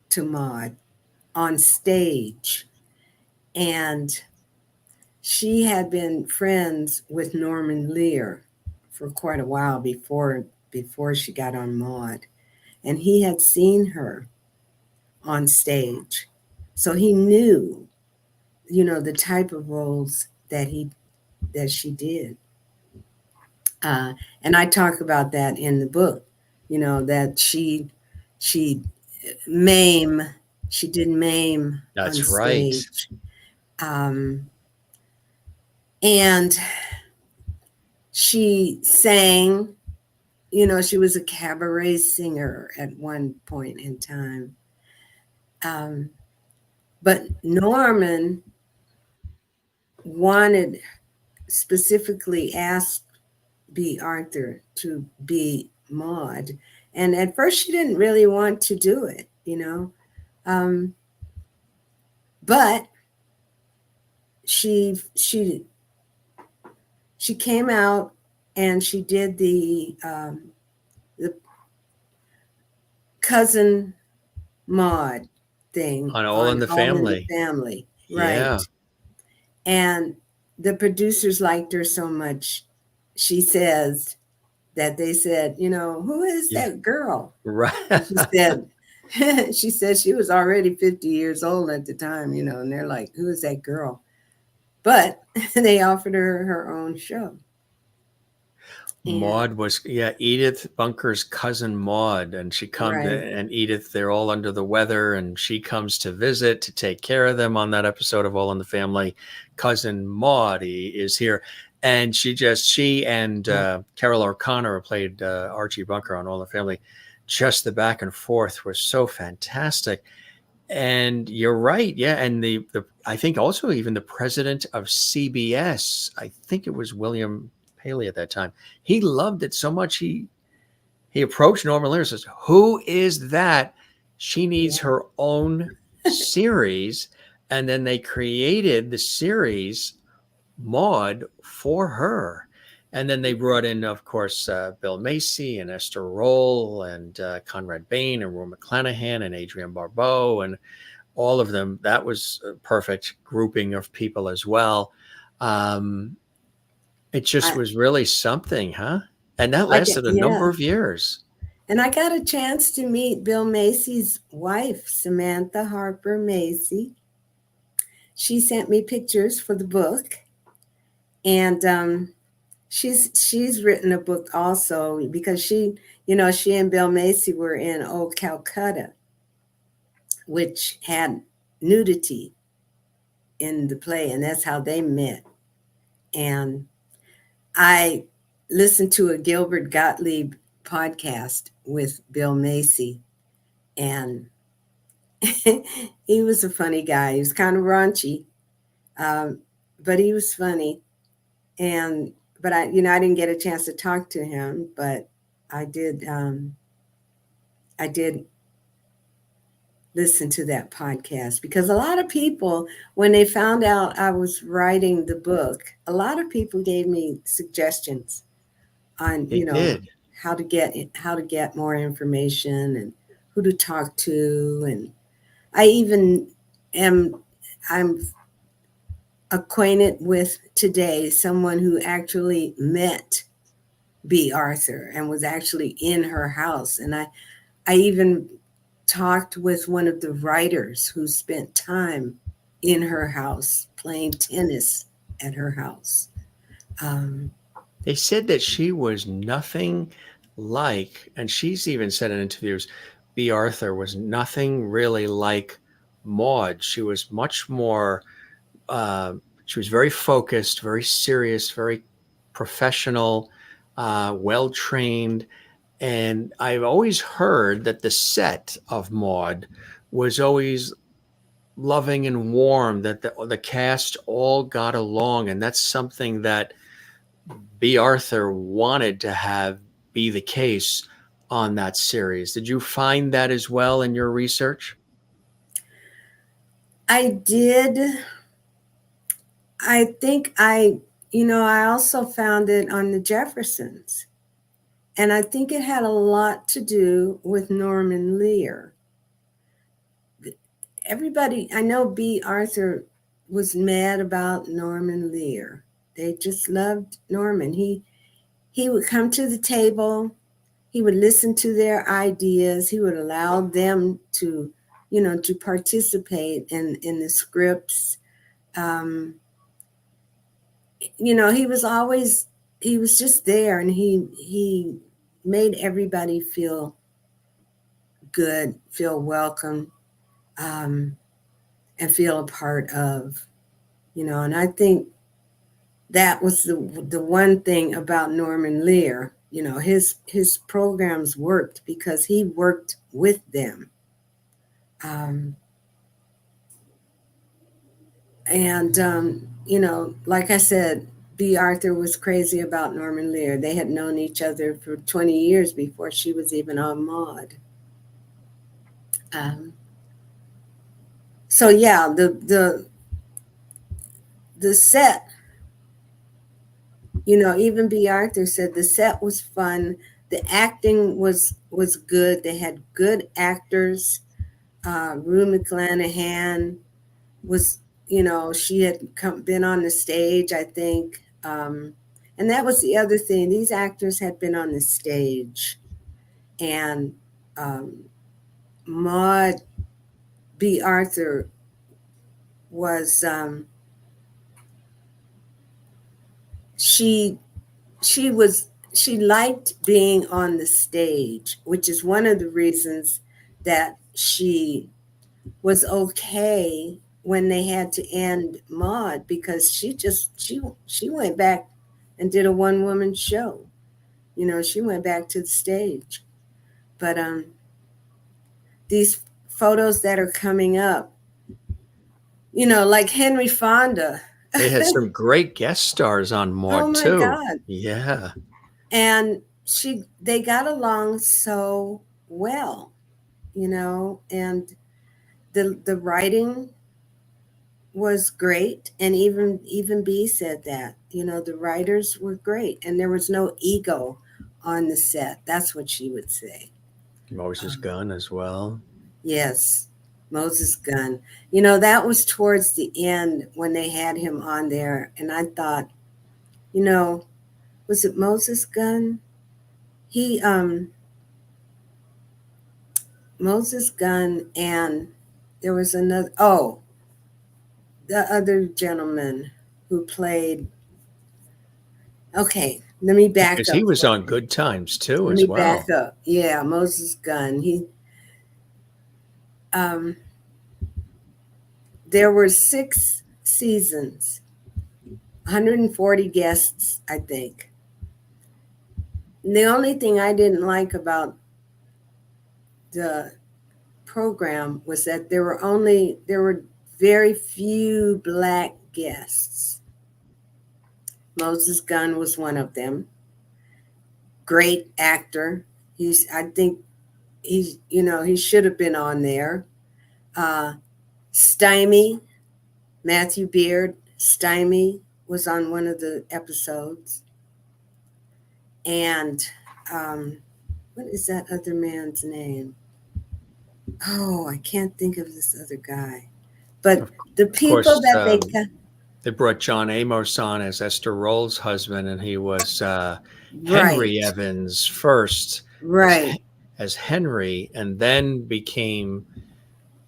to Maude on stage. And she had been friends with Norman Lear for quite a while before she got on Maude. And he had seen her on stage. So he knew, the type of roles that she did. And I talk about that in the book, that she mame, she did mame on That's right. stage. And she sang, she was a cabaret singer at one point in time. But Norman wanted, specifically asked Bea Arthur to be Maude. And at first she didn't really want to do it, but she came out and she did the cousin Maude thing On All in the All in Family. the Family, right? Yeah. And the producers liked her so much. She says that they said, who is Yeah. that girl? Right. And she said she was already 50 years old at the time, and they're like, who is that girl? But they offered her own show. Maude was, Edith Bunker's cousin Maude, and she comes, Right. and Edith, they're all under the weather, and she comes to visit to take care of them on that episode of All in the Family. Cousin Maude is here, and she and Carol O'Connor, who played Archie Bunker on All in the Family, just the back and forth were so fantastic. And you're right, yeah. And the I think also even the president of CBS, I think it was William Paley at that time, he loved it so much he approached Norman Lear and says, who is that? She needs her own series. And then they created the series Maude for her. And then they brought in, of course, Bill Macy and Esther Rolle and Conrad Bain and Rue McClannahan and Adrienne Barbeau and all of them. That was a perfect grouping of people as well. It just was really something, huh? And that lasted a number of years. And I got a chance to meet Bill Macy's wife, Samantha Harper Macy. She sent me pictures for the book. And she's written a book also because she and Bill Macy were in Old Calcutta, which had nudity in the play, and that's how they met. And I listened to a Gilbert Gottlieb podcast with Bill Macy, and he was a funny guy. He was kind of raunchy, but he was funny. But I didn't get a chance to talk to him, but I did listen to that podcast because a lot of people, when they found out I was writing the book, a lot of people gave me suggestions on, how to get more information and who to talk to. And I even I'm acquainted with today someone who actually met Bea Arthur and was actually in her house. And I even talked with one of the writers who spent time in her house playing tennis at her house. They said that she was nothing like, and she's even said in interviews, Bea Arthur was nothing really like Maude. She was much more, she was very focused, very serious, very professional, well-trained. And I've always heard that the set of Maude was always loving and warm, that the cast all got along. And that's something that Bea Arthur wanted to have be the case on that series. Did you find that as well in your research? I did. I think I also found it on the Jeffersons. And I think it had a lot to do with Norman Lear. Everybody, I know Bea Arthur was mad about Norman Lear. They just loved Norman. He would come to the table. He would listen to their ideas. He would allow them to, to participate in the scripts. He was just there, and he made everybody feel good, feel welcome, and feel a part of, and I think that was the one thing about Norman Lear. His programs worked because he worked with them. Like I said, Bea Arthur was crazy about Norman Lear. They had known each other for 20 years before she was even on Maude. So yeah, the set, even Bea Arthur said the set was fun. The acting was good. They had good actors. Rue McClannahan was, she had been on the stage, I think. And that was the other thing. These actors had been on the stage. And Maude Bea Arthur was, she liked being on the stage, which is one of the reasons that she was okay when they had to end Maude, because she went back and did a one-woman show. She went back to the stage. But these photos that are coming up, like Henry Fonda. They had some great guest stars on Maude too. Oh my God. Yeah. And they got along so well, and the writing was great. And even Bea said that, the writers were great, and there was no ego on the set. That's what she would say. Moses Gunn as well. Yes, Moses Gunn. That was towards the end when they had him on there, and I thought, was it Moses Gunn? He Moses Gunn, and there was another, the other gentleman who played. Okay, let me back up. Because he was on Good Times too, let as me well. back up. Yeah, Moses Gunn. There were 6 seasons, 140 guests, I think. And the only thing I didn't like about the program was that there were very few Black guests. Moses Gunn was one of them. Great actor. I think he should have been on there. Stymie, Matthew Beard, Stymie was on one of the episodes. And what is that other man's name? Oh, I can't think of this other guy. But the people that they brought John Amos on as Esther Rolle's husband, and he was Henry Evans first, right, as Henry, and then became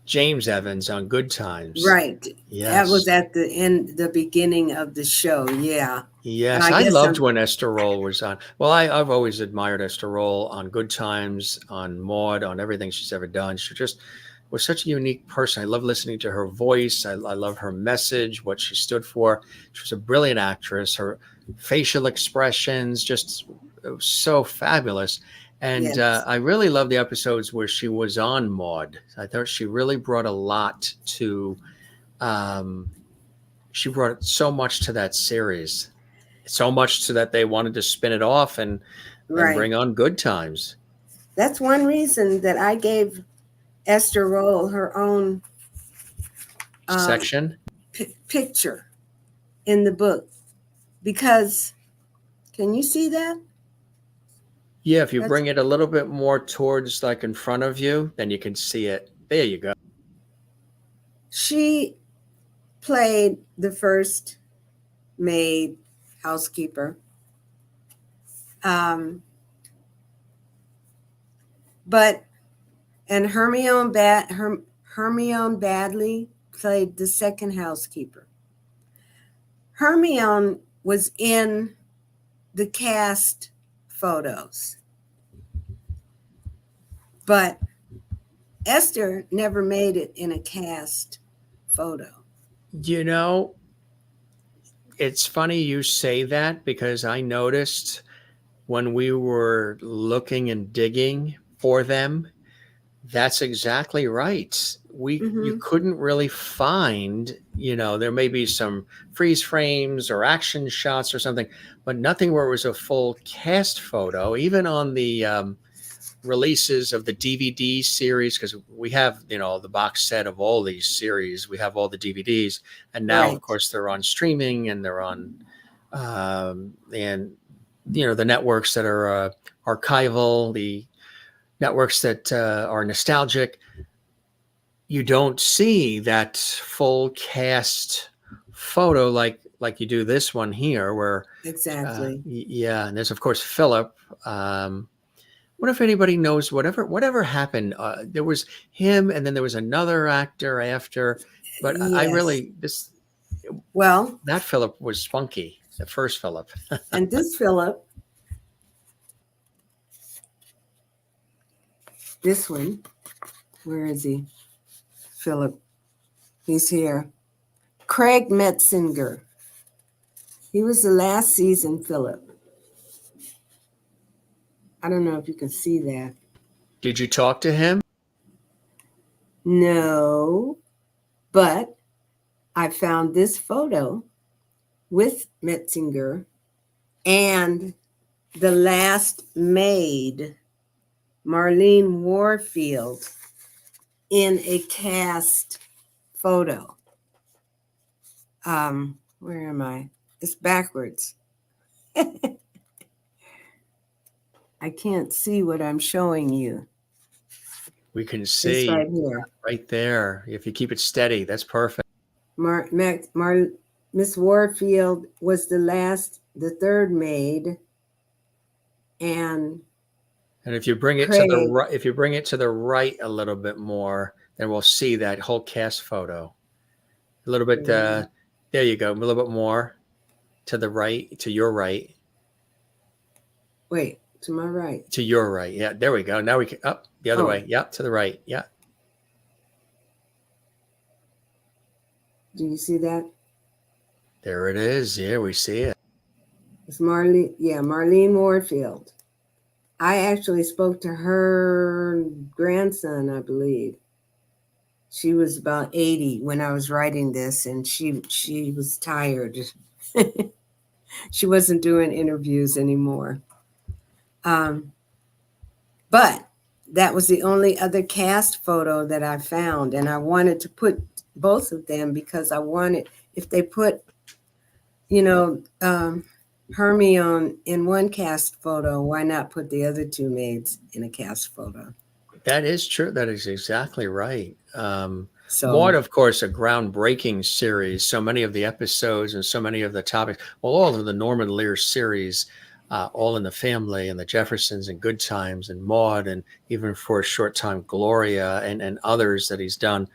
James Evans on Good Times. Right. Yes. That was at the beginning of the show. Yeah. Yes, I loved when Esther Rolle was on. Well, I've always admired Esther Rolle on Good Times, on Maude, on everything she's ever done. She just was such a unique person. I love listening to her voice. I love her message, what she stood for. She was a brilliant actress. Her facial expressions, just so fabulous. And Yes. I really love the episodes where she was on Maude. I thought she really brought a lot to, she brought so much to that series. So much to that they wanted to spin it off and Right. bring on Good Times. That's one reason that I gave Esther Rolle her own Section. picture in the book, because can you see that? Yeah, if you bring it a little bit more towards like in front of you, then you can see it. There you go. She played the first maid housekeeper. And Hermione Baddeley played the second housekeeper. Hermione was in the cast photos, but Esther never made it in a cast photo. You know, it's funny you say that, because I noticed when we were looking and digging for them, that's exactly right. You couldn't really find, there may be some freeze frames or action shots or something, but nothing where it was a full cast photo. Even on the releases of the DVD series, because we have, the box set of all these series. We have all the DVDs, and now, Right. of course, they're on streaming and they're on, and the networks that are archival, the networks that are nostalgic. You don't see that full cast photo like you do this one here, where Exactly. yeah, and there's of course Philip. What if anybody knows whatever happened? There was him, and then there was another actor after. But Yes. I really that Philip was spunky. The first Philip. And this Philip, this one, where is he? Philip, he's here. Kraig Metzinger. He was the last season Philip. I don't know if you can see that. Did you talk to him? No, but I found this photo with Metzinger and the last maid, Marlene Warfield, in a cast photo. Where am I? It's backwards. I can't see what I'm showing you. We can see it's right here, right there. If you keep it steady, that's perfect. Miss Warfield was the third maid, and if you bring it to the right, a little bit more, then we'll see that whole cast photo. A little bit. There you go. A little bit more to the right, to your right. Wait, to my right. To your right. Yeah, there we go. Now we can up the other way. Yeah, to the right. Yeah. Do you see that? There it is. Yeah, we see it. It's Marlene Warfield. I actually spoke to her grandson, I believe. She was about 80 when I was writing this, and she was tired. She wasn't doing interviews anymore. But that was the only other cast photo that I found, and I wanted to put both of them because I wanted, if they put, Hermione in one cast photo, why not put the other two maids in a cast photo? That is true. That is exactly right. Maude, of course, a groundbreaking series. So many of the episodes and so many of the topics, well, all of the Norman Lear series, All in the Family and the Jeffersons and Good Times and Maude, and even for a short time, Gloria and others that he's done.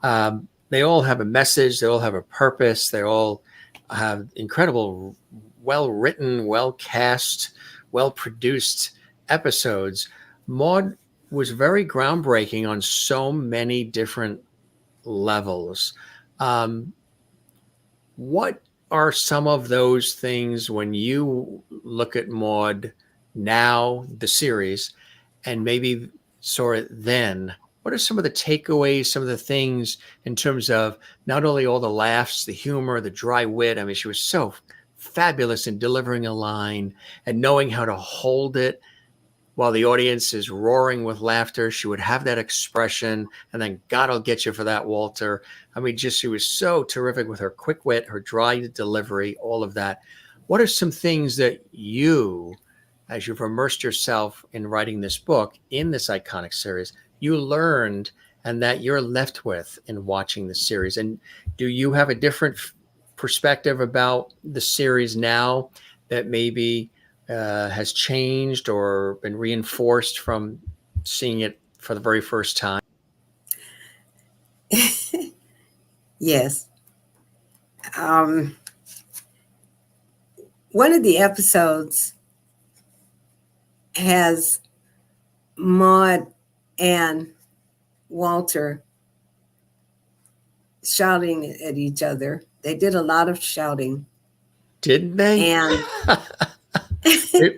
They all have a message. They all have a purpose. They all have incredible, well-written, well-cast, well-produced episodes. Maude was very groundbreaking on so many different levels. What are some of those things when you look at Maude now, the series, and maybe saw it then, what are some of the takeaways, some of the things in terms of not only all the laughs, the humor, the dry wit? I mean, she was so fabulous in delivering a line and knowing how to hold it while the audience is roaring with laughter. She would have that expression, and then God will get you for that, Walter. I mean, just she was so terrific with her quick wit, her dry delivery, all of that. What are some things that you, as you've immersed yourself in writing this book, in this iconic series, you learned and that you're left with in watching the series? And do you have a different perspective about the series now that maybe has changed or been reinforced from seeing it for the very first time? Yes. One of the episodes has Maude and Walter shouting at each other. They did a lot of shouting. Didn't they? And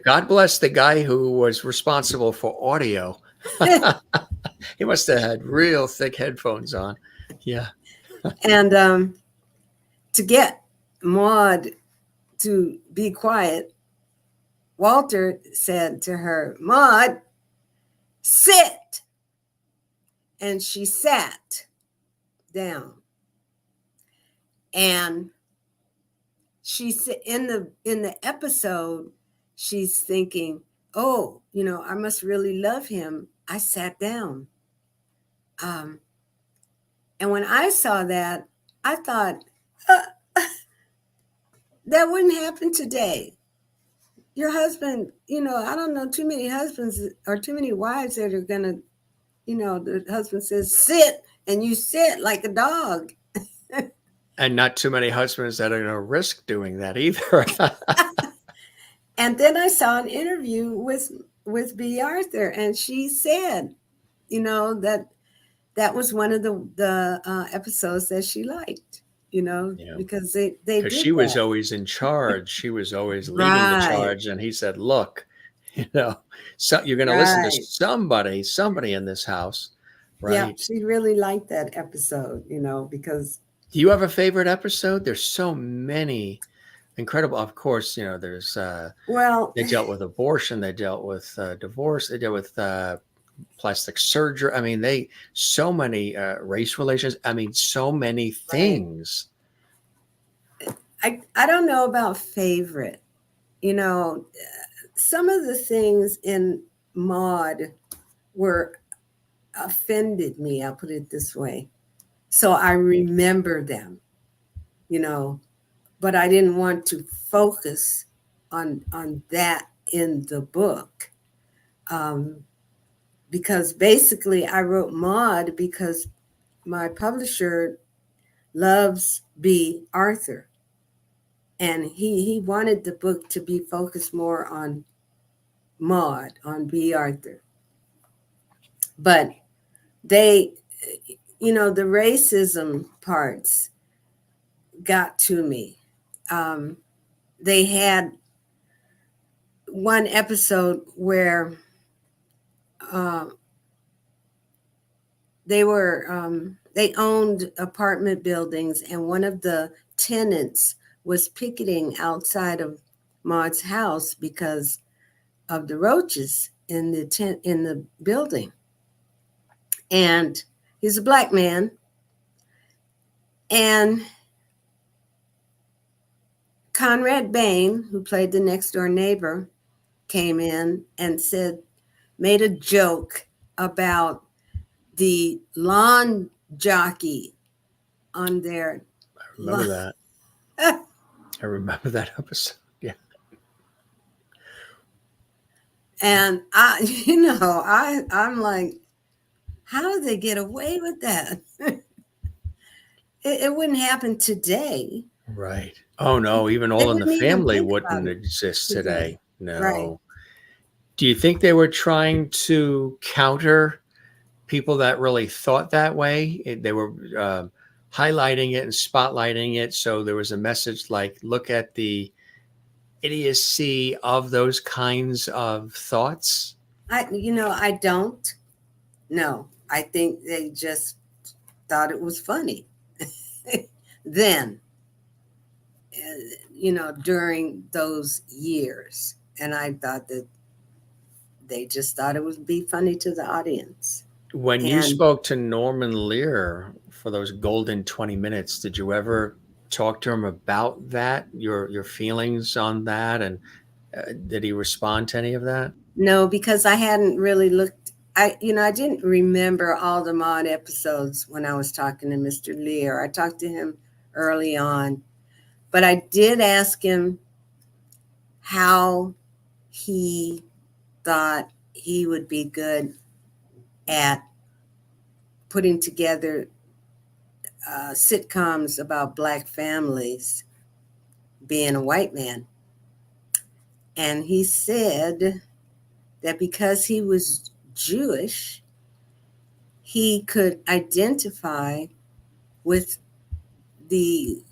God bless the guy who was responsible for audio. He must have had real thick headphones on. Yeah. And to get Maude to be quiet, Walter said to her, "Maude, sit." And she sat down. And she's in the episode, she's thinking, "Oh, I must really love him. I sat down." And when I saw that, I thought, that wouldn't happen today. Your husband, I don't know too many husbands or too many wives that are going to, the husband says, "Sit," and you sit like a dog. And not too many husbands that are going to risk doing that either. And then I saw an interview with Bea Arthur, and she said, that was one of the episodes that she liked, because they did because she was always in charge. She was always leading the charge. And he said, "Look, so you're going to listen to somebody in this house." Right. Yeah, she really liked that episode, because. Do you have a favorite episode? There's so many incredible. Of course, there's they dealt with abortion, they dealt with divorce, they dealt with plastic surgery. I mean, so many race relations. I mean, so many things. I don't know about favorite. Some of the things in Maude offended me. I'll put it this way. So I remember them, but I didn't want to focus on that in the book. Because basically I wrote Maude because my publisher loves Bea Arthur. And he wanted the book to be focused more on Maude, on Bea Arthur. But they, the racism parts got to me. They had one episode where they owned apartment buildings, and one of the tenants was picketing outside of Maude's house because of the roaches in the building. And he's a Black man. And Conrad Bain, who played the next door neighbor, came in and made a joke about the lawn jockey on their. I remember that. I remember that episode. Yeah. And I'm like, how did they get away with that? It wouldn't happen today. Right. Oh no, even All in the Family wouldn't exist today. No. Right. Do you think they were trying to counter people that really thought that way? They were highlighting it and spotlighting it. So there was a message like, look at the idiocy of those kinds of thoughts. I don't know. I think they just thought it was funny then, during those years. And I thought that they just thought it would be funny to the audience. When you And spoke to Norman Lear for those golden 20 minutes, did you ever talk to him about that, your feelings on that? And did he respond to any of that? no, because I hadn't really looked. I didn't remember all the Maude episodes when I was talking to Mr. Lear. I talked to him early on, but I did ask him how he thought he would be good at putting together sitcoms about Black families, being a white man. And he said that because he was Jewish, he could identify with the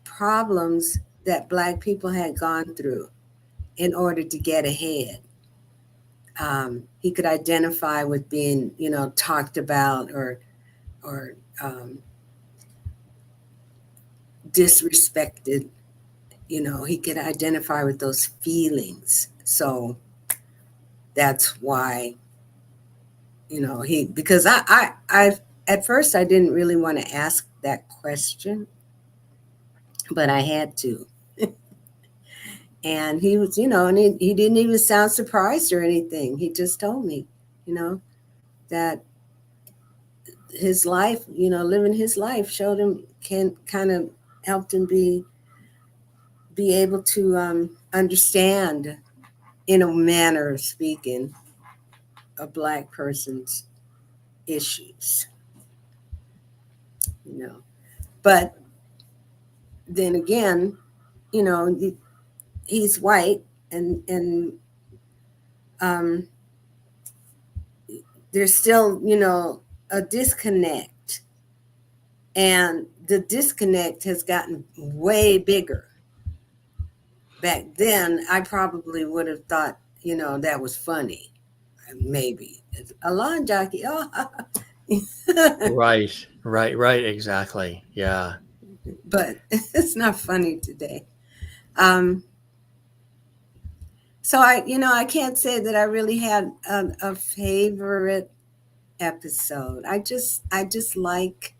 problems that Black people had gone through in order to get ahead. He could identify with being, talked about or disrespected. He could identify with those feelings. So that's why, because I at first I didn't really want to ask that question, but I had to. And he was, and he didn't even sound surprised or anything. He just told me, that his life, living his life showed him, can kind of helped him be able to understand, in a manner of speaking, a Black person's issues. But then again, he's white, and there's still, a disconnect, and the disconnect has gotten way bigger. Back then, I probably would have thought, that was funny, maybe. A lawn jockey, Right, exactly. Yeah. but it's not funny today. So I can't say that I really had a favorite episode. I just like,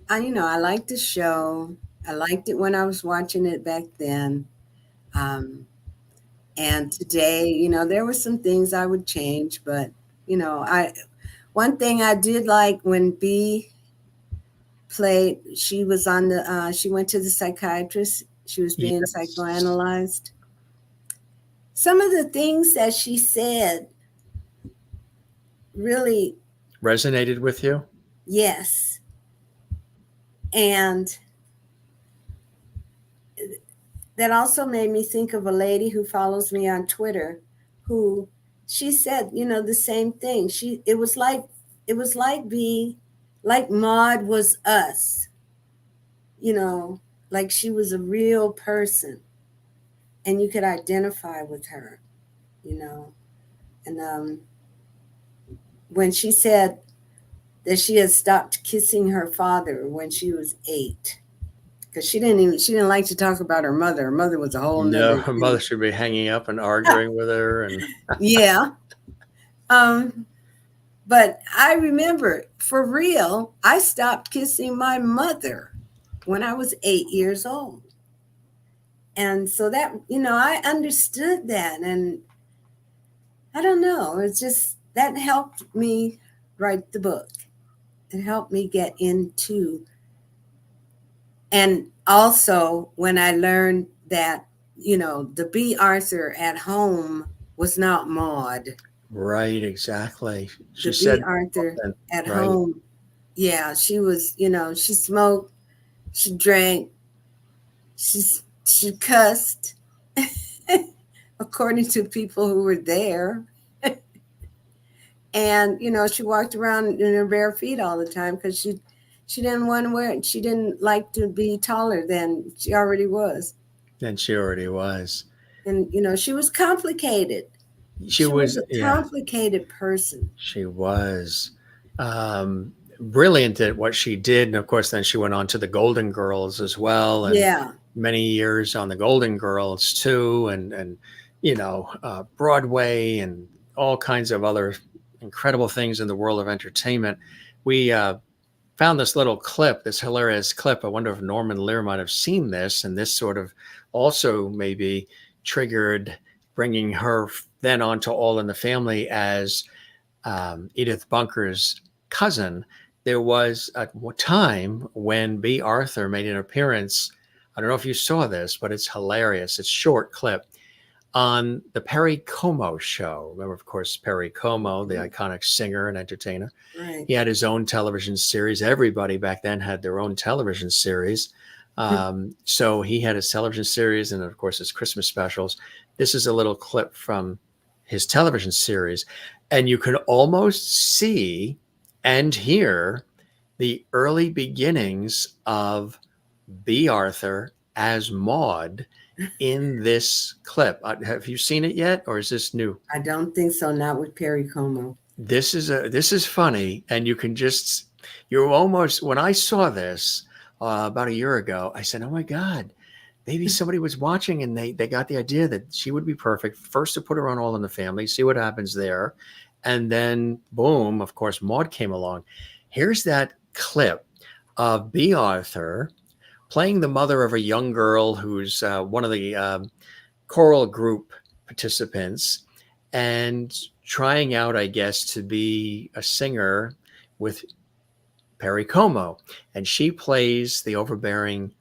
I liked the show. I liked it when I was watching it back then. And today, there were some things I would change, but one thing I did like when Bea played, she was on she went to the psychiatrist. She was being Yes. psychoanalyzed. Some of the things that she said really Resonated with you? yes. And that also made me think of a lady who follows me on Twitter, who she said, the same thing. It was like Maude was us, like she was a real person and you could identify with her, and when she said that she had stopped kissing her father when she was 8, because she didn't like to talk about her mother. Her mother was a whole No, nother her thing. mother should be hanging up and arguing with her. And Yeah. But I remember, for real, I stopped kissing my mother when I was 8 years old. And so that, I understood that. And I don't know, it's just, that helped me write the book. It helped me get into. And also when I learned that, the Bea Arthur at home was not Maude. right, exactly. She The said, Bea Arthur at right. home, yeah, she was, she smoked, she drank, she cussed, according to people who were there. And, she walked around in her bare feet all the time because she didn't want to wear it. She didn't like to be taller than she already was. And she already was. And, she was complicated. She was, a yeah, complicated person. she was brilliant at what she did. And of course, then she went on to the Golden Girls as well. And Yeah. many years on the Golden Girls too. And Broadway and all kinds of other incredible things in the world of entertainment. We found this little clip, this hilarious clip. I wonder if Norman Lear might have seen this, and this sort of also maybe triggered bringing her then onto All in the Family as Edith Bunker's cousin. There was a time when Bea Arthur made an appearance. I don't know if you saw this, but it's hilarious. It's a short clip on the Perry Como show. Remember, of course, Perry Como, the iconic singer and entertainer. Right. He had his own television series. Everybody back then had their own television series. So he had his television series and, of course, his Christmas specials. This is a little clip from his television series. And you can almost see and hear the early beginnings of Bea Arthur as Maude in this clip. Have you seen it yet, or is this new? I don't think so. Not with Perry Como. This is funny, and you're almost, when I saw this about a year ago, I said, oh my God, maybe somebody was watching and they got the idea that she would be perfect first to put her on All in the Family, see what happens there. And then boom, of course, Maude came along. Here's that clip of Bea Arthur playing the mother of a young girl who's one of the choral group participants and trying out, I guess, to be a singer with Perry Como. And she plays the overbearing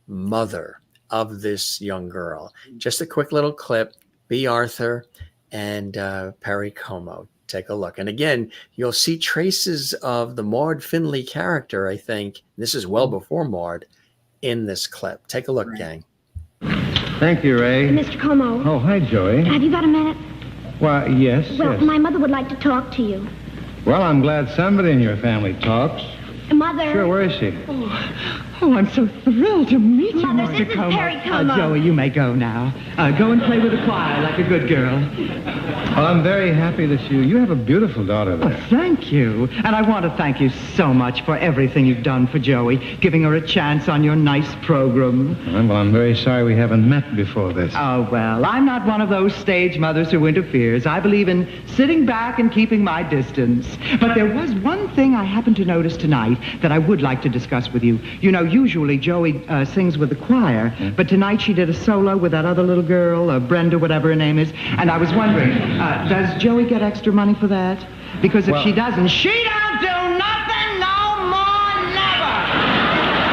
mother of this young girl. Just a quick little clip, Bea Arthur and Perry Como. Take a look. And again, you'll see traces of the Maude Finley character, I think. This is well before Maude in this clip. Take a look, gang. Thank you, Ray. Mr. Como. Oh, hi, Joey. Have you got a minute? Why, yes, Well, yes. my mother would like to talk to you. Well, I'm glad somebody in your family talks. Mother. Sure, where is she? Oh, I'm so thrilled to meet you, Mother, Mr. this is Como. Perry Como. Joey, you may go now. Go and play with the choir like a good girl. Well, I'm very happy that you have a beautiful daughter Oh, there. thank you. And I want to thank you so much for everything you've done for Joey, giving her a chance on your nice program. Well, I'm very sorry we haven't met before this. Oh, well, I'm not one of those stage mothers who interferes. I believe in sitting back and keeping my distance. But there was one thing I happened to notice tonight that I would like to discuss with you. You know, usually Joey sings with the choir, but tonight she did a solo with that other little girl, Brenda, whatever her name is. And I was wondering, does Joey get extra money for that? Because if she doesn't, she don't do nothing no more, never!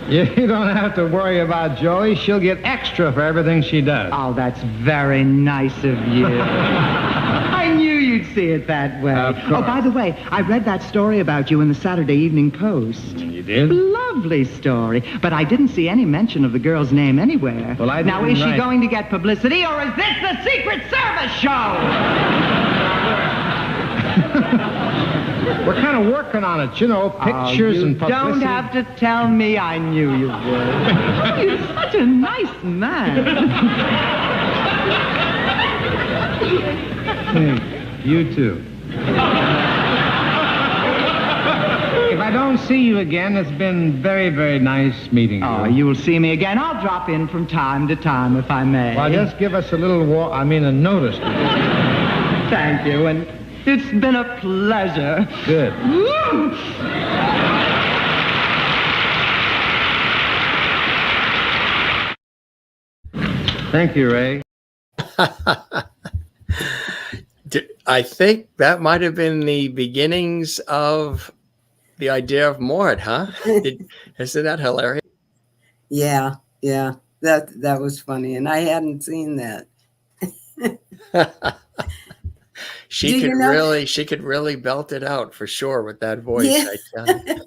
You don't have to worry about Joey. She'll get extra for everything she does. Oh, that's very nice of you. I knew you'd see it that way. Of course. Oh, by the way, I read that story about you in the Saturday Evening Post. You did? Lovely story. But I didn't see any mention of the girl's name anywhere. Well, I Now, didn't is she write- going to get publicity, or is this the Secret Service show? We're kind of working on it, you know, pictures and publicity. Don't have to tell me. I knew you would. Oh, you're such a nice man. Hey, you too. If I don't see you again, it's been very, very nice meeting you. Oh, you'll see me again. I'll drop in from time to time, if I may. Well, just give us a little a notice. Thank you, and it's been a pleasure. Good. Thank you, Ray. I think that might have been the beginnings of the idea of Maude, huh? Isn't that hilarious? Yeah. That was funny, and I hadn't seen that. She could really belt it out for sure with that voice. Yeah. I tell you.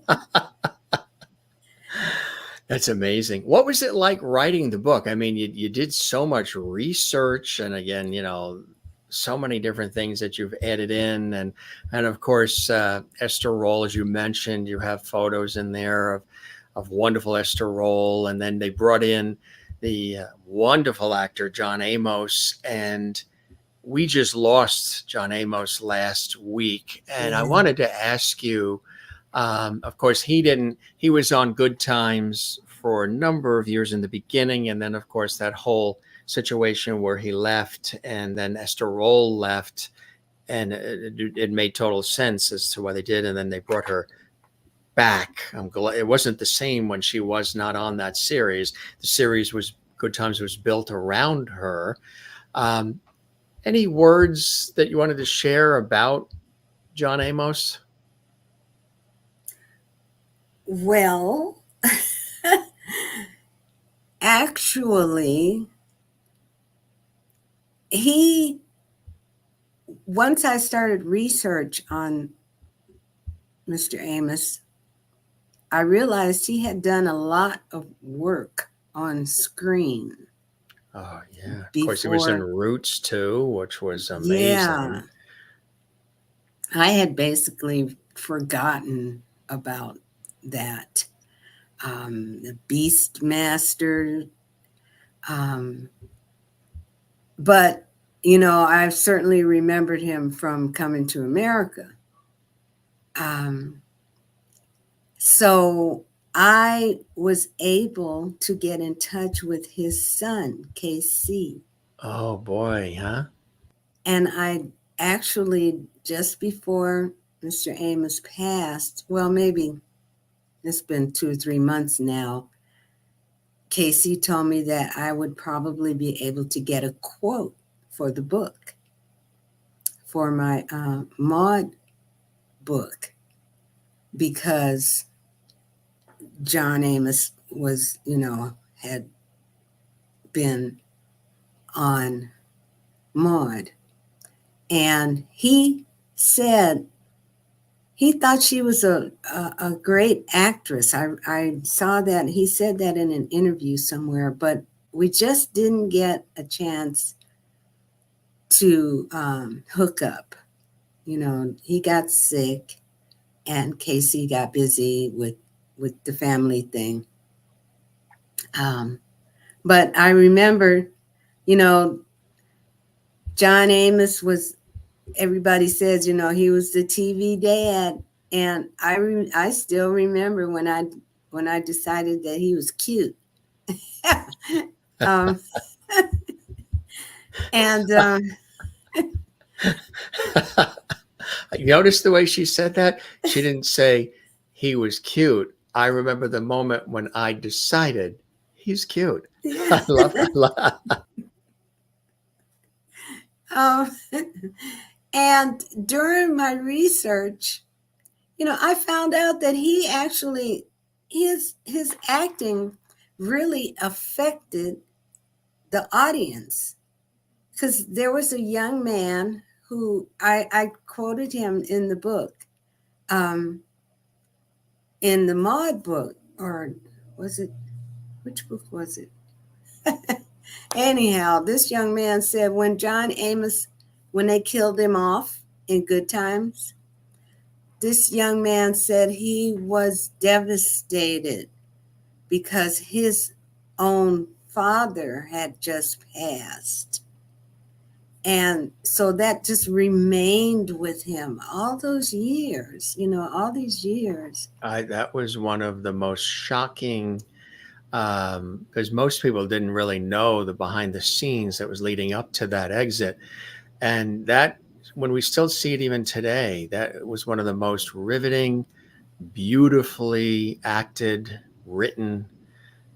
That's amazing. What was it like writing the book? I mean, you did so much research, and again, you know, so many different things that you've added in, and of course Esther Rolle, as you mentioned, you have photos in there of wonderful Esther Rolle, and then they brought in the wonderful actor John Amos, and we just lost John Amos last week, and I wanted to ask you. Of course, he was on Good Times for a number of years in the beginning, and then of course that whole situation where he left, and then Esther Rolle left, and it made total sense as to why they did, and then they brought her back. I'm glad it wasn't the same when she was not on that series. The series was Good Times was built around her. Any words that you wanted to share about John Amos? Well, actually, once I started research on Mr. Amos, I realized he had done a lot of work on screen. Oh, yeah. Of course, he was in Roots, too, which was amazing. Yeah. I had basically forgotten about that. The Beastmaster. But, I've certainly remembered him from Coming to America. So I was able to get in touch with his son, KC. Oh, boy, huh? And I actually, just before Mr. Amos passed, well, maybe it's been 2 or 3 months now, Casey told me that I would probably be able to get a quote for the book, for my Maude book, because John Amos was, had been on Maude. And he said he thought she was a great actress. I saw that. He said that in an interview somewhere, but we just didn't get a chance to hook up. He got sick, and Casey got busy with the family thing. But I remember, John Amos was, everybody says, he was the TV dad. And I still remember when I decided that he was cute. You notice the way she said that? She didn't say he was cute. I remember the moment when I decided he's cute. I love that. And during my research, I found out that he actually, his acting really affected the audience. Because there was a young man who I quoted him in the book, in the Maude book, or was it, which book was it? Anyhow, this young man said when John Amos, when they killed him off in Good Times, this young man said he was devastated because his own father had just passed. And so that just remained with him all those years, all these years. That was one of the most shocking, because most people didn't really know the behind the scenes that was leading up to that exit. And that, when we still see it even today, that was one of the most riveting, beautifully acted, written,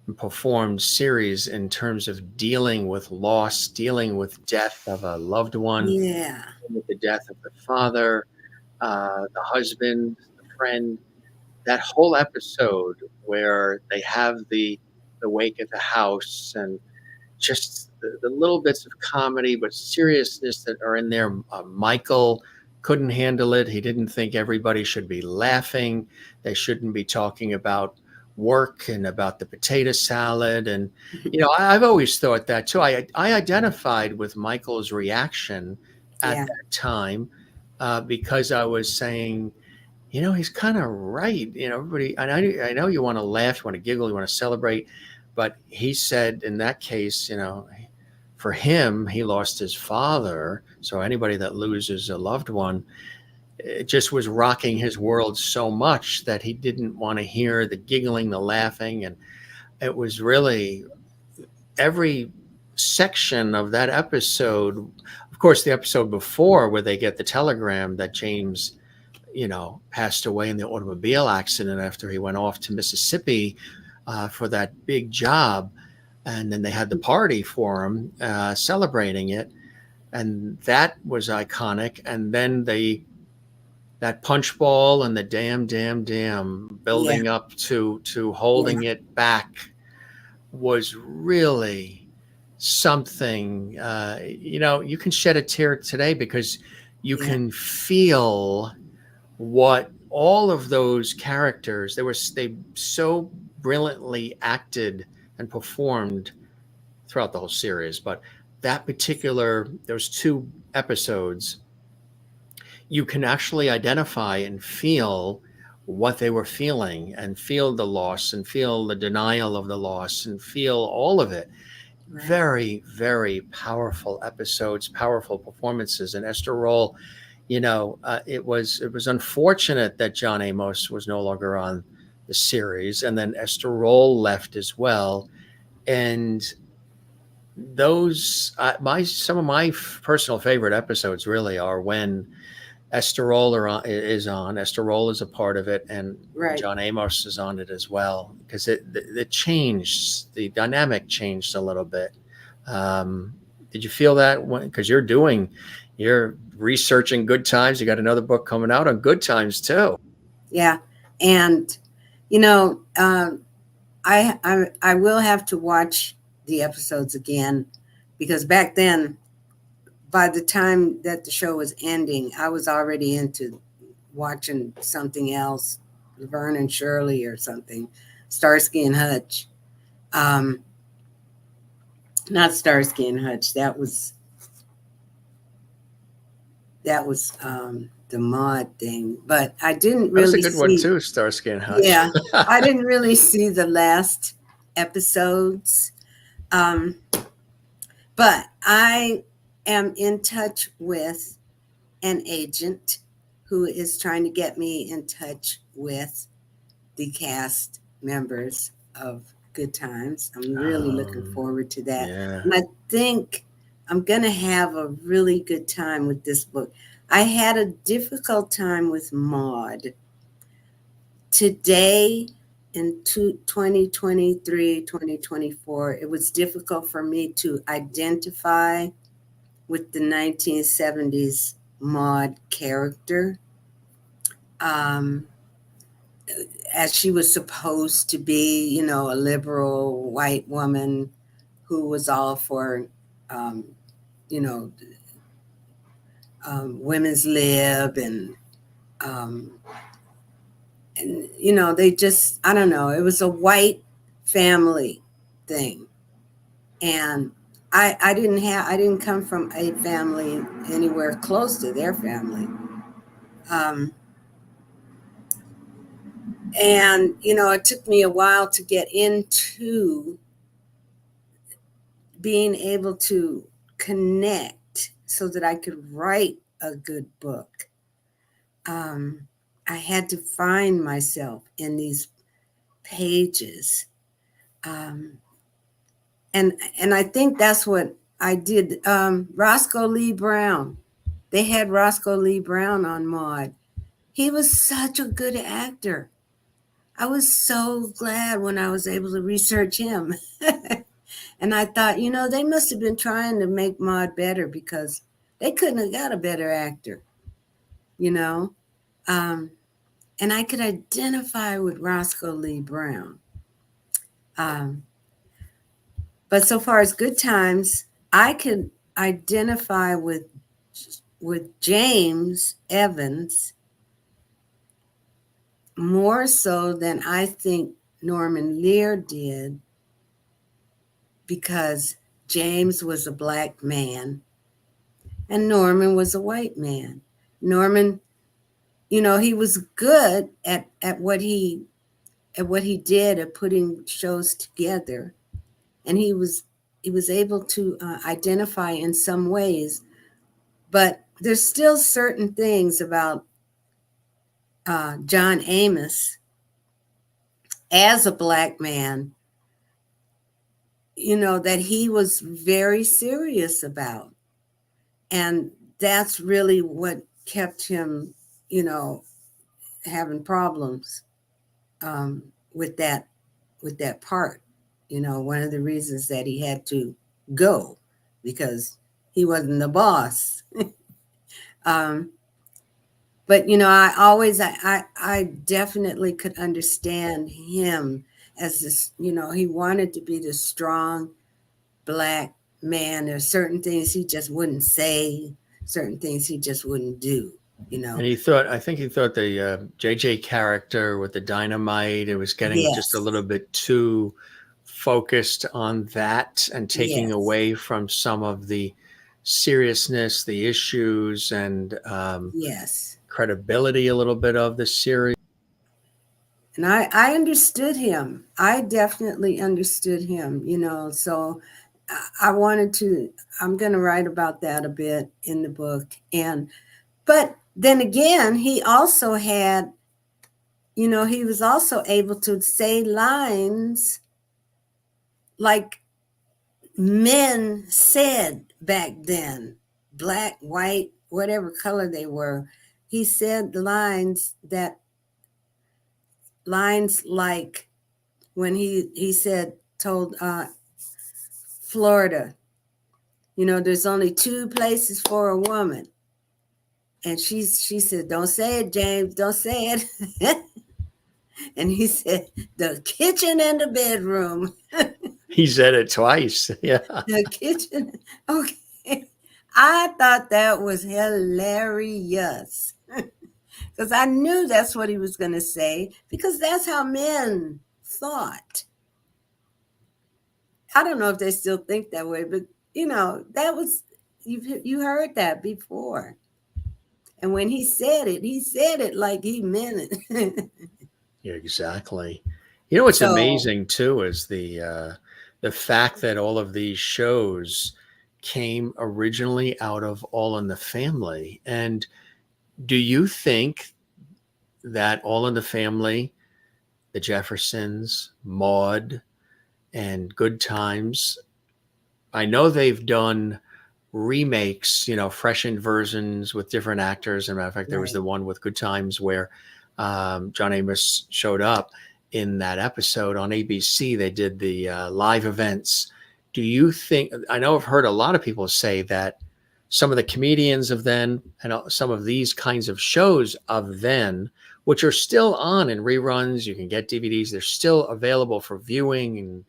and performed series in terms of dealing with loss, dealing with death of a loved one, with the death of the father, the husband, the friend. That whole episode where they have the wake at the house, and just the little bits of comedy but seriousness that are in there. Michael couldn't handle it. He didn't think everybody should be laughing. They shouldn't be talking about work and about the potato salad. And, I've always thought that too. I identified with Michael's reaction at Yeah. that time, because I was saying, he's kind of right. Everybody, and I know you want to laugh, you want to giggle, you want to celebrate, but he said in that case, for him, he lost his father. So anybody that loses a loved one, it just was rocking his world so much that he didn't want to hear the giggling, the laughing. And it was really every section of that episode. Of course, the episode before where they get the telegram that James, passed away in the automobile accident after he went off to Mississippi for that big job. And then they had the party for him, celebrating it. And that was iconic. And then that punch ball and the damn building up to holding it back was really something. You can shed a tear today because you can feel what all of those characters, they so brilliantly acted and performed throughout the whole series. But those 2 episodes, you can actually identify and feel what they were feeling, and feel the loss, and feel the denial of the loss, and feel all of it. Right. Very, very powerful episodes, powerful performances. And Esther Rolle, it was unfortunate that John Amos was no longer on the series, and then Esther Rolle left as well. And those, some of my personal favorite episodes really are when Esther Rolle is on. Esther Rolle is a part of it, and John Amos is on it as well, because it changed, the dynamic changed a little bit. Did you feel that? Because you're researching Good Times. You got another book coming out on Good Times too. Yeah, and I will have to watch the episodes again, because back then, by the time that the show was ending, I was already into watching something else, Laverne and Shirley or something, Starsky and Hutch. Not Starsky and Hutch. That was the Maude thing, but I didn't really. That's a good one too, Starsky and Hutch. Yeah, I didn't really see the last episodes, but I am in touch with an agent who is trying to get me in touch with the cast members of Good Times. I'm really looking forward to that. Yeah. And I think I'm going to have a really good time with this book. I had a difficult time with Maude. Today, in 2023, 2024, it was difficult for me to identify with the 1970s Maude character, as she was supposed to be, a liberal white woman who was all for, women's lib and they just, I don't know, it was a white family thing. And I didn't come from a family anywhere close to their family. And, it took me a while to get into being able to connect so that I could write a good book. I had to find myself in these pages. And I think that's what I did. Roscoe Lee Brown. They had Roscoe Lee Brown on Maude. He was such a good actor. I was so glad when I was able to research him. And I thought, they must have been trying to make Maude better, because they couldn't have got a better actor, and I could identify with Roscoe Lee Brown. But so far as Good Times, I could identify with James Evans more so than I think Norman Lear did, because James was a black man. and Norman was a white man. Norman, he was good at what he did at putting shows together, and he was able to identify in some ways, but there's still certain things about John Amos as a Black man, that he was very serious about. And that's really what kept him, having problems with that part. One of the reasons that he had to go, because he wasn't the boss. But, I definitely could understand him as this, he wanted to be the strong Black man. There's certain things he just wouldn't say, certain things he just wouldn't do, And I think he thought the JJ character with the dynamite, it was getting just a little bit too focused on that and taking away from some of the seriousness, the issues, and credibility a little bit of the series. And I understood him. I definitely understood him, so I'm going to write about that a bit in the book. But then again, he also had, he was also able to say lines like men said back then, Black, white, whatever color they were. He said lines like when he told Florida, there's only 2 places for a woman. And she said, don't say it, James, don't say it. And he said, the kitchen and the bedroom. He said it twice. Yeah. The kitchen. Okay. I thought that was hilarious. Because I knew that's what he was going to say, because that's how men thought. I don't know if they still think that way, but, that was, you heard that before. And when he said it like he meant it. Yeah, exactly. What's amazing too is the fact that all of these shows came originally out of All in the Family. And do you think that All in the Family, the Jeffersons, Maude, and Good Times, I know they've done remakes, freshened versions with different actors. As a matter of fact, there was the one with Good Times where John Amos showed up in that episode on ABC. They did the live events. Do you think, I know I've heard a lot of people say that some of the comedians of then and some of these kinds of shows of then, which are still on in reruns, you can get DVDs, they're still available for viewing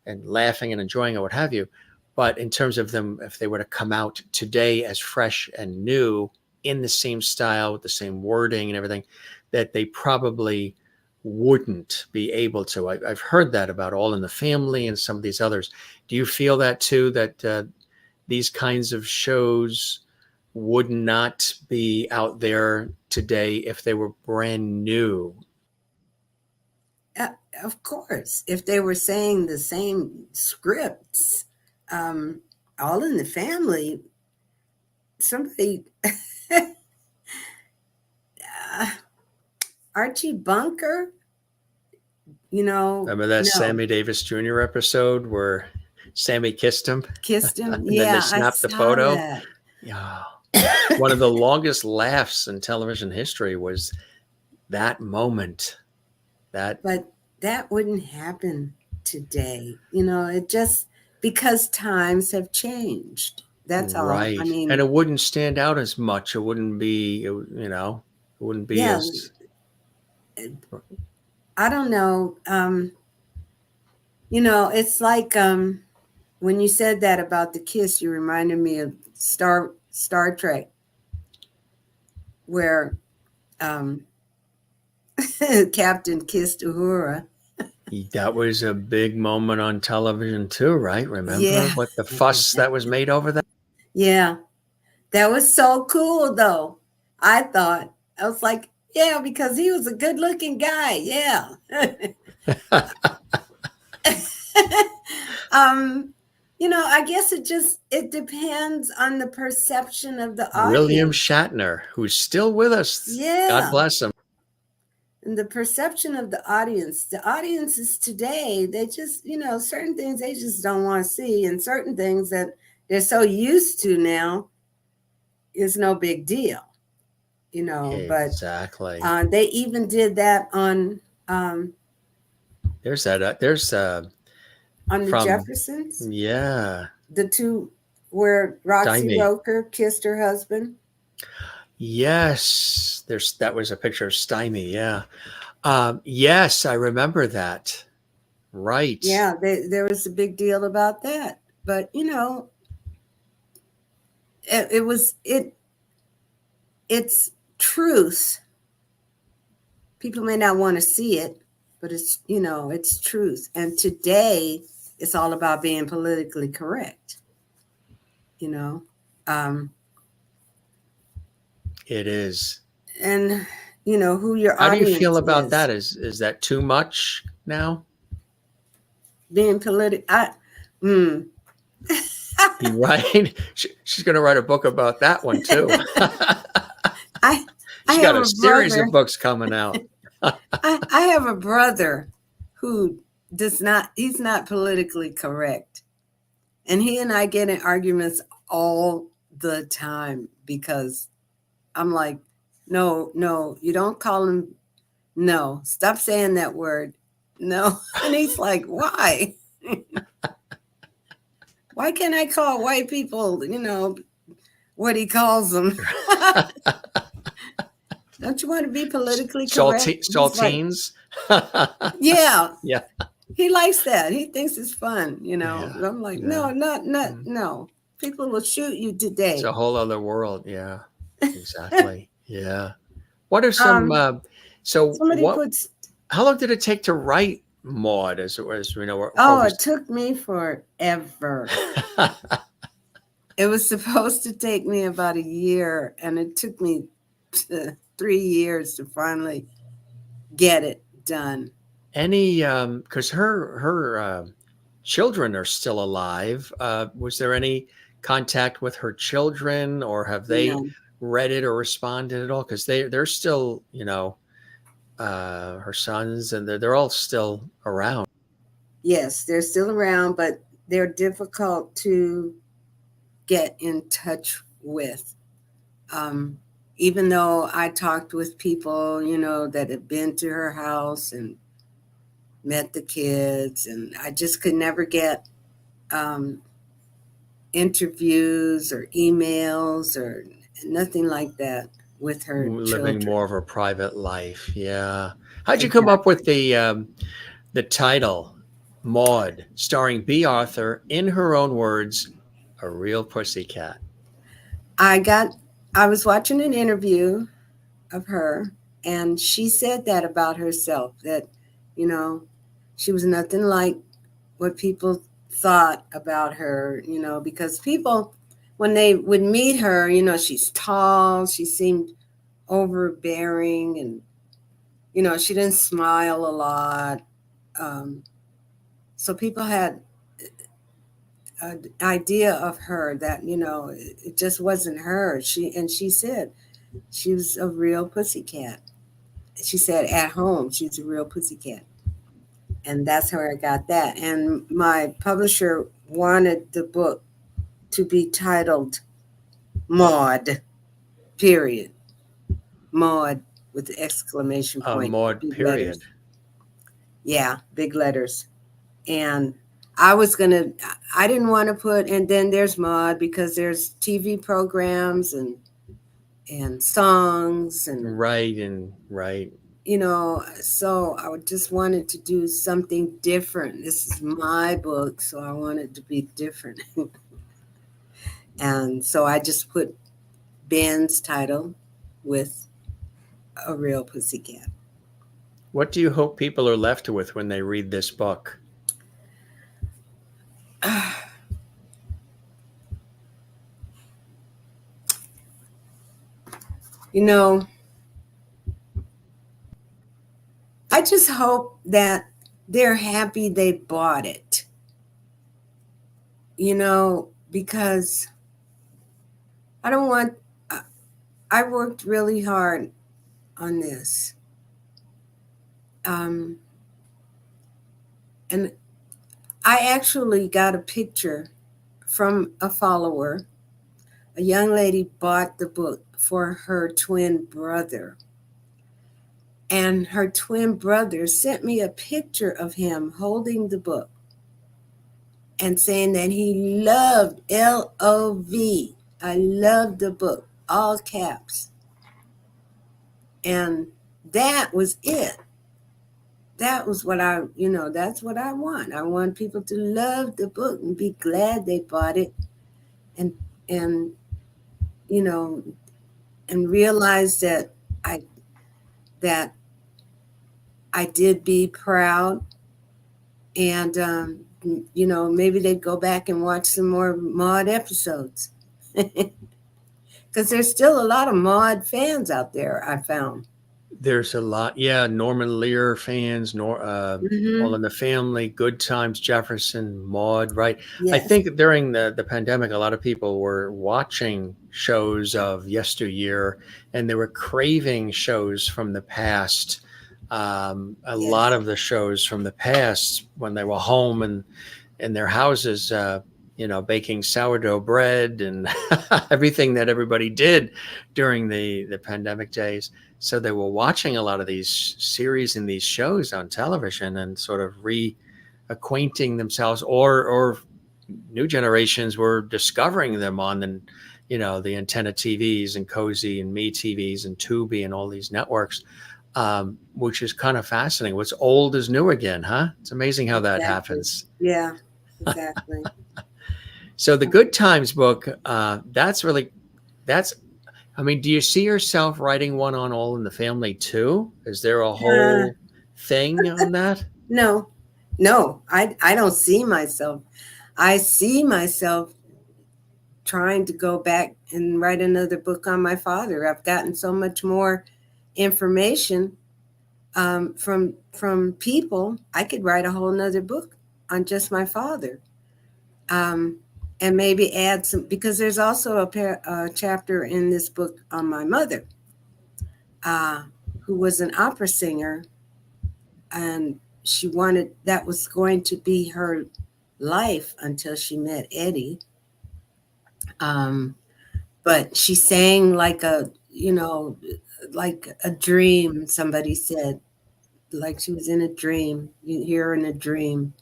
and laughing and enjoying or what have you. But in terms of them, if they were to come out today as fresh and new in the same style with the same wording and everything, that they probably wouldn't be able to. I've heard that about All in the Family and some of these others. Do you feel that too, that these kinds of shows would not be out there today if they were brand new? Of course, if they were saying the same scripts, All in the Family, somebody, Archie Bunker, Remember that Sammy Davis Jr. episode where Sammy kissed him? And yeah, then they snapped the photo. That. Yeah. One of the longest laughs in television history was that moment. But that wouldn't happen today. It just, because times have changed. That's all. Right. I mean, and it wouldn't stand out as much. It wouldn't be, it wouldn't be as. I don't know. It's like when you said that about the kiss, you reminded me of Star Trek, where Captain kissed Uhura. That was a big moment on television too, right? Remember what the fuss that was made over that? Yeah, That was so cool, though. I was like, yeah, because he was a good looking guy. Yeah. I guess it depends on the perception of the audience. William Shatner, who's still with us. Yeah. God bless him. And the perception of the audiences today, they just, certain things they just don't want to see, and certain things that they're so used to now is no big deal, Exactly. But they even did that on There's on the from- Jeffersons. Yeah. The two where Roxy Stymie. Roker kissed her husband. Yes. That was a picture of Stymie. Yeah. Yes, I remember that. Right. Yeah, there was a big deal about that. But it's truth. People may not want to see it, but it's truth. And today it's all about being politically correct. It is. And who your How do audience you feel about is. that? Is that too much now? Being political. Right? She's going to write a book about that one too. I She's have got a series brother. of books coming out. I have a brother who he's not politically correct. And he and I get in arguments all the time because I'm like, no, you don't call him. No, stop saying that word. No. And he's like, why? Why can't I call white people, what he calls them? Don't you want to be politically correct? Saltines? Yeah. Yeah. He likes that. He thinks it's fun, Yeah, I'm like, yeah. no. People will shoot you today. It's a whole other world. Yeah, exactly. Yeah. What are some, how long did it take to write Maude as we know? It took me forever. It was supposed to take me about a year, and it took me 3 years to finally get it done. Because her children are still alive. Was there any contact with her children, or have they read it or responded at all? Because they're still, her sons, and they're all still around. Yes, they're still around, but they're difficult to get in touch with. Even though I talked with people, that had been to her house and met the kids, and I just could never get interviews or emails or nothing like that with her Living children. more of a private life. Yeah. How'd you come up with the title Maude, starring Bea Arthur, in her own words, a real pussycat? I was watching an interview of her, and she said that about herself, that, she was nothing like what people thought about her, because people, when they would meet her, she's tall, she seemed overbearing, and, she didn't smile a lot. So people had an idea of her that, it just wasn't her. She said she was a real pussycat. She said at home, she's a real pussycat. And that's how I got that. And my publisher wanted the book to be titled Maude, period. Maude with the exclamation point. Maude, period. Letters. Yeah, big letters. And I didn't want to put, and then there's Maude, because there's TV programs and songs and Right. So I just wanted to do something different. This is my book, so I wanted to be different. And so I just put Ben's title with a real pussycat. What do you hope people are left with when they read this book? You know, I just hope that they're happy they bought it. You know, because I don't want, I worked really hard on this. And I actually got a picture from a follower. A young lady bought the book for her twin brother. And her twin brother sent me a picture of him holding the book and saying that he loved LOV. I loved the book, all caps. And that was it. That was what that's what I want. I want people to love the book and be glad they bought it and you know, and realize that I did be proud, and maybe they'd go back and watch some more Maude episodes, because there's still a lot of Maude fans out there. I found There's a lot. Yeah, Norman Lear fans, All in the Family, Good Times, Jefferson, Maude, right? I Yes. think during the pandemic, a lot of people were watching shows of yesteryear, and they were craving shows from the past. A lot of the shows from the past, when they were home and in their houses, baking sourdough bread and everything that everybody did during the pandemic days. So they were watching a lot of these series and these shows on television and sort of reacquainting themselves, or new generations were discovering them on the antenna TVs and Cozy and Me TVs and Tubi and all these networks, which is kind of fascinating. What's old is new again, huh? It's amazing how that happens. Yeah, exactly. So the Good Times book, do you see yourself writing one on All in the Family too? Is there a whole thing on that? No, I don't see myself. I see myself trying to go back and write another book on my father. I've gotten so much more information from people. I could write a whole nother book on just my father, and maybe add some, because there's also a chapter in this book on my mother, who was an opera singer, and that was going to be her life until she met Eddie. But she sang like a dream. Somebody said, like she was in a dream. You hear her in a dream.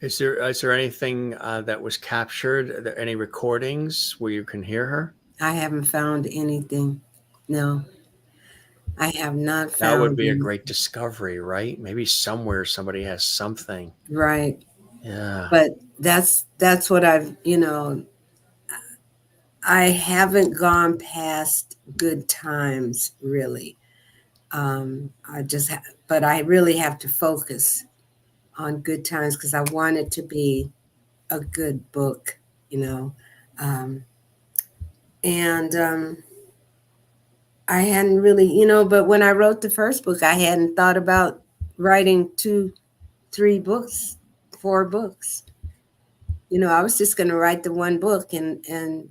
Is there anything that was captured? Are there any recordings where you can hear her? I haven't found anything. No, I have not found. That would be a great discovery, right? Maybe somewhere somebody has something. Right. Yeah. But that's what I haven't gone past Good Times, really. But I really have to focus on Good Times, because I want it to be a good book, and I hadn't really, but when I wrote the first book, I hadn't thought about writing 2, 3 books, 4 books. I was just going to write the one book and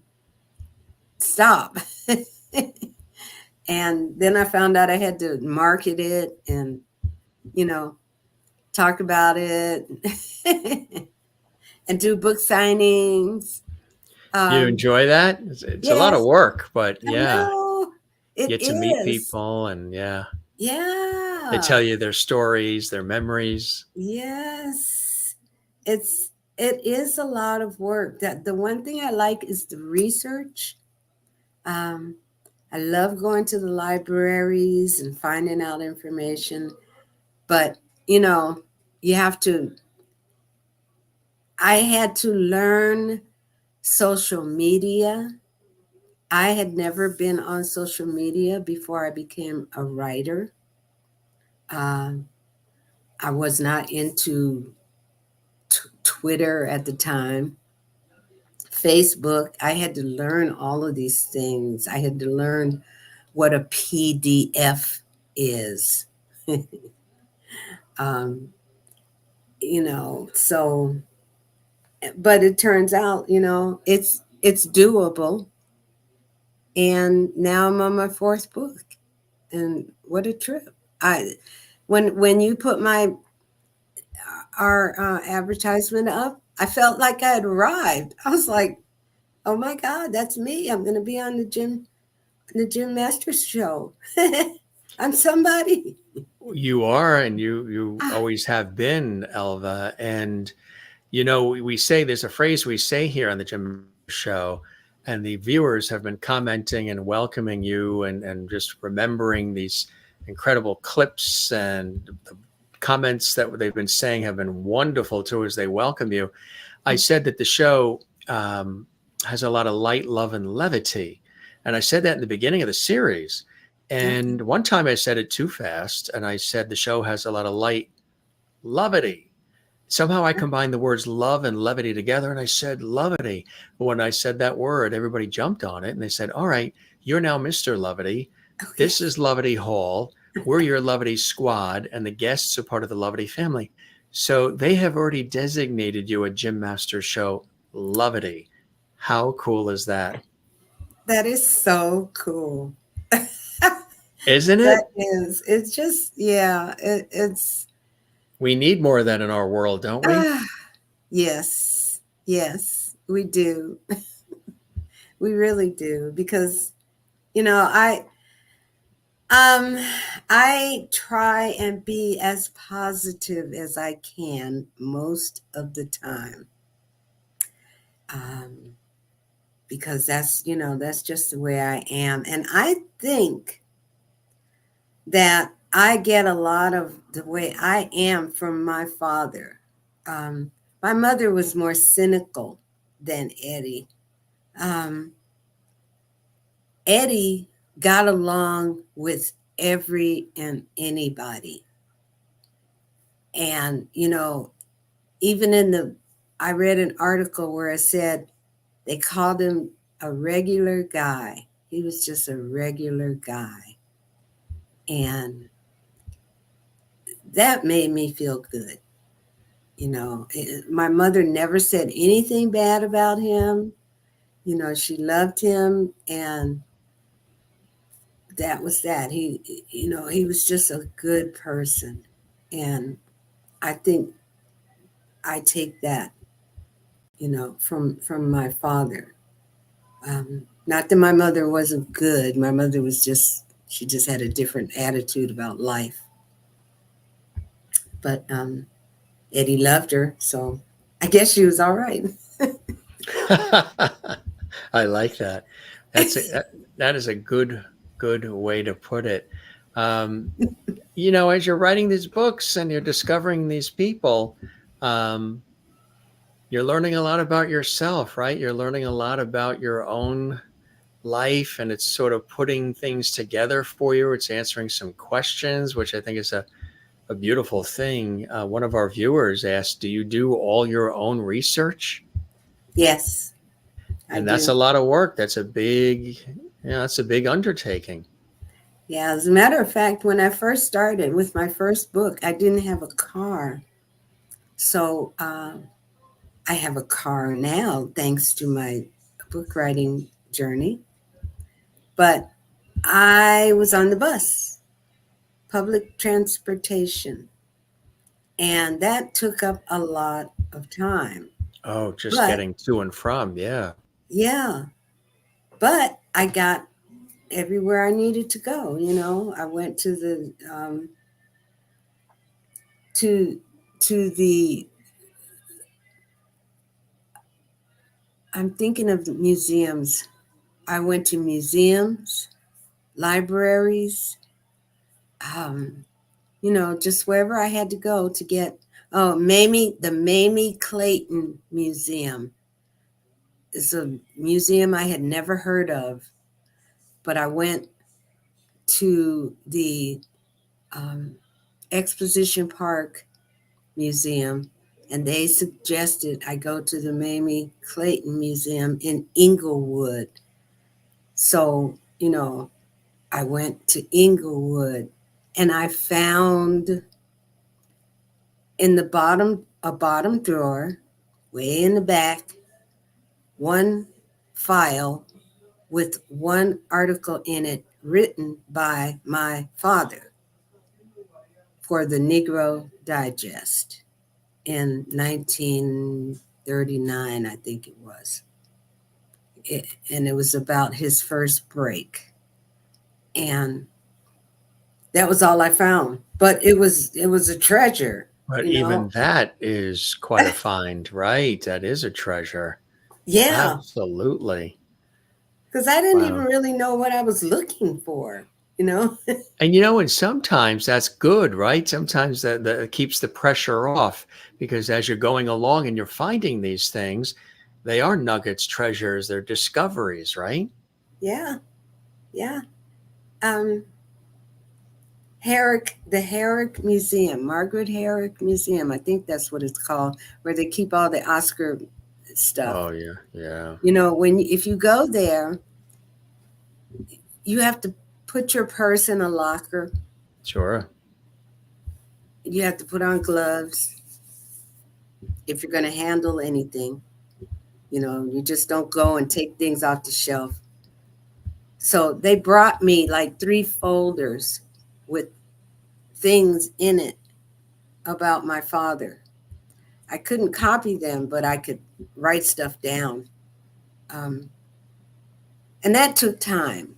stop. And then I found out I had to market it and, talk about it and do book signings. You enjoy that? It's a lot of work, but yeah, you get to meet people, and yeah, they tell you their stories, their memories. Yes, it is a lot of work. That the one thing I like is the research. I love going to the libraries and finding out information, but you have to. I had to learn social media. I had never been on social media before I became a writer. I was not into Twitter at the time, Facebook. I had to learn all of these things. I had to learn what a PDF is. um, so, but it turns out, it's doable. And now I'm on my fourth book, and what a trip! When you put our advertisement up, I felt like I had arrived. I was like, oh my God, that's me. I'm going to be on the Jim Masters show. I'm somebody. You are, and you always have been, Elva. And we say, there's a phrase we say here on the Jim show, and the viewers have been commenting and welcoming you, and just remembering these incredible clips, and the comments that they've been saying have been wonderful too as they welcome you. I said that the show has a lot of light, love, and levity. And I said that in the beginning of the series. And one time I said it too fast, and I said the show has a lot of light, levity. Somehow I combined the words love and levity together, and I said levity. When I said that word, everybody jumped on it, and they said, all right, you're now Mr. Levity. This is Levity Hall. We're your Levity squad, and the guests are part of the Levity family. So they have already designated you a Jim Masters show Levity. How cool is that? That is so cool. Isn't it? That is. It's just, yeah, it's. We need more of that in our world, don't we? Yes, we do. We really do, because, I try and be as positive as I can most of the time. Because that's just the way I am. And I think that I get a lot of the way I am from my father. My mother was more cynical than Eddie. Eddie got along with every and anybody. And, even I read an article where it said they called him a regular guy. He was just a regular guy. And that made me feel good. My mother never said anything bad about him. She loved him, and that was that. He was just a good person. And I think I take that, from my father. Not that my mother wasn't good. My mother was she just had a different attitude about life. But Eddie loved her, so I guess she was all right. I like that. That is a good way to put it. As you're writing these books and you're discovering these people, you're learning a lot about yourself, right? You're learning a lot about your own life, and it's sort of putting things together for you. It's answering some questions, which I think is a beautiful thing. One of our viewers asked, do you do all your own research? Yes. And that's a lot of work. That's a big undertaking. Yeah, as a matter of fact, when I first started with my first book, I didn't have a car. So I have a car now, thanks to my book writing journey. But I was on the bus, public transportation. And that took up a lot of time. Oh, getting to and from. Yeah. Yeah. But I got everywhere I needed to go. I went to the I'm thinking of the museums. I went to museums, libraries, just wherever I had to go to get. Oh, the Mamie Clayton Museum is a museum I had never heard of, but I went to the Exposition Park Museum, and they suggested I go to the Mamie Clayton Museum in Inglewood. So, I went to Inglewood, and I found in a bottom drawer, way in the back, one file with one article in it written by my father for the Negro Digest in 1939, I think it was. And it was about his first break. And that was all I found. But it was a treasure. But even that is quite a find, right? That is a treasure. Yeah. Absolutely. Because I didn't even really know what I was looking for, And and sometimes that's good, right? Sometimes that keeps the pressure off, because as you're going along and you're finding these things, they are nuggets, treasures, they're discoveries, right? Yeah. Yeah. The Herrick Museum, Margaret Herrick Museum, I think that's what it's called, where they keep all the Oscar stuff. Oh, yeah, yeah. If you go there, you have to put your purse in a locker. Sure. You have to put on gloves if you're going to handle anything. You just don't go and take things off the shelf. So they brought me like 3 folders with things in it about my father. I couldn't copy them, but I could write stuff down. And that took time,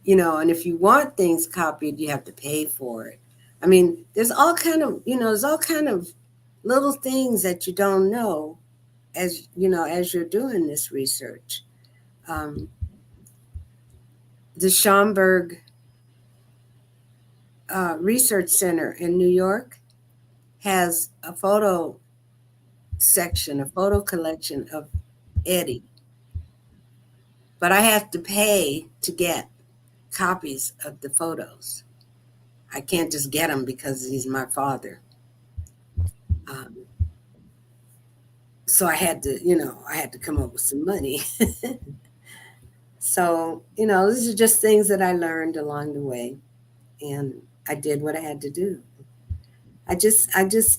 and if you want things copied, you have to pay for it. I mean, there's all kind of little things that you don't know as you're doing this research. The Schomburg Research Center in New York has a photo section, a photo collection of Eddie. But I have to pay to get copies of the photos. I can't just get them because he's my father. So I had to come up with some money. So, these are just things that I learned along the way, and I did what I had to do. I just,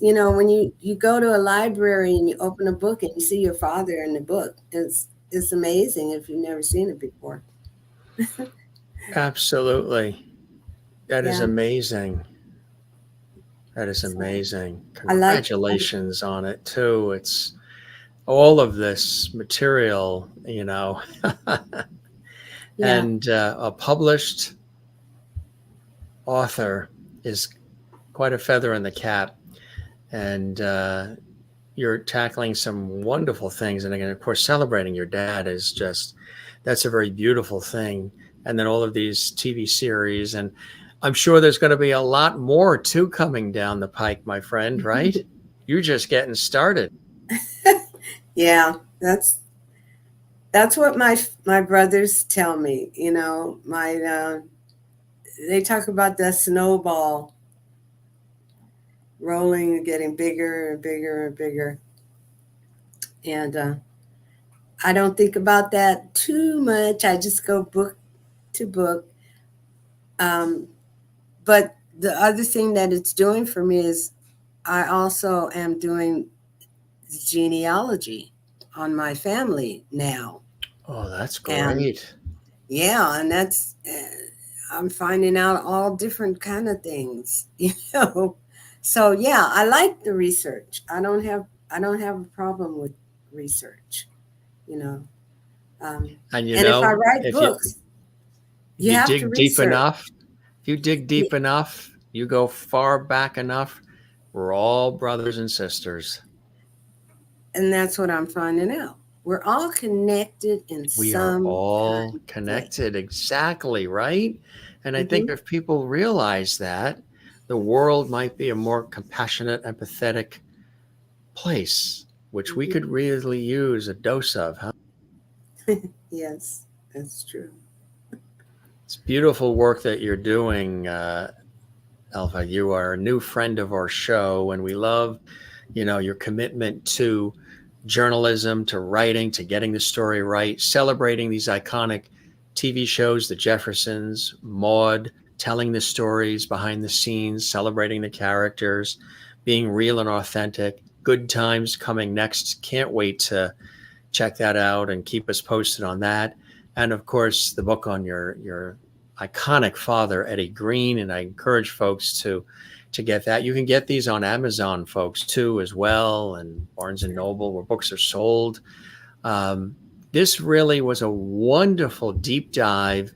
when you go to a library and you open a book and you see your father in the book, it's amazing if you've never seen it before. Absolutely. That is amazing. That is amazing. Congratulations on it too. It's all of this material, and a published author is quite a feather in the cap. And you're tackling some wonderful things. And again, of course, celebrating your dad that's a very beautiful thing. And then all of these TV series. And I'm sure there's going to be a lot more too coming down the pike, my friend, right? You're just getting started. Yeah, that's what my brothers tell me. They talk about that snowball rolling and getting bigger and bigger and bigger. And I don't think about that too much. I just go book to book. But the other thing that it's doing for me is I also am doing genealogy on my family now. Oh, that's great. And that's I'm finding out all different kind of things, So yeah, I like the research. I don't have a problem with research, And if I write books, you have to dig deep research. enough. If you dig deep enough, you go far back enough, we're all brothers and sisters. And that's what I'm finding out. We're all connected in some way. We are all connected, exactly, right? And I think if people realize that, the world might be a more compassionate, empathetic place, which we could really use a dose of, huh? Yes, that's true. It's beautiful work that you're doing, Elva. You are a new friend of our show, and we love your commitment to journalism, to writing, to getting the story right, celebrating these iconic TV shows, the Jeffersons, Maude, telling the stories behind the scenes, celebrating the characters, being real and authentic. Good Times coming next. Can't wait to check that out and keep us posted on that. And of course, the book on your iconic father, Eddie Green. And I encourage folks to get that. You can get these on Amazon, folks, too, as well, and Barnes and Noble, where books are sold. This really was a wonderful deep dive,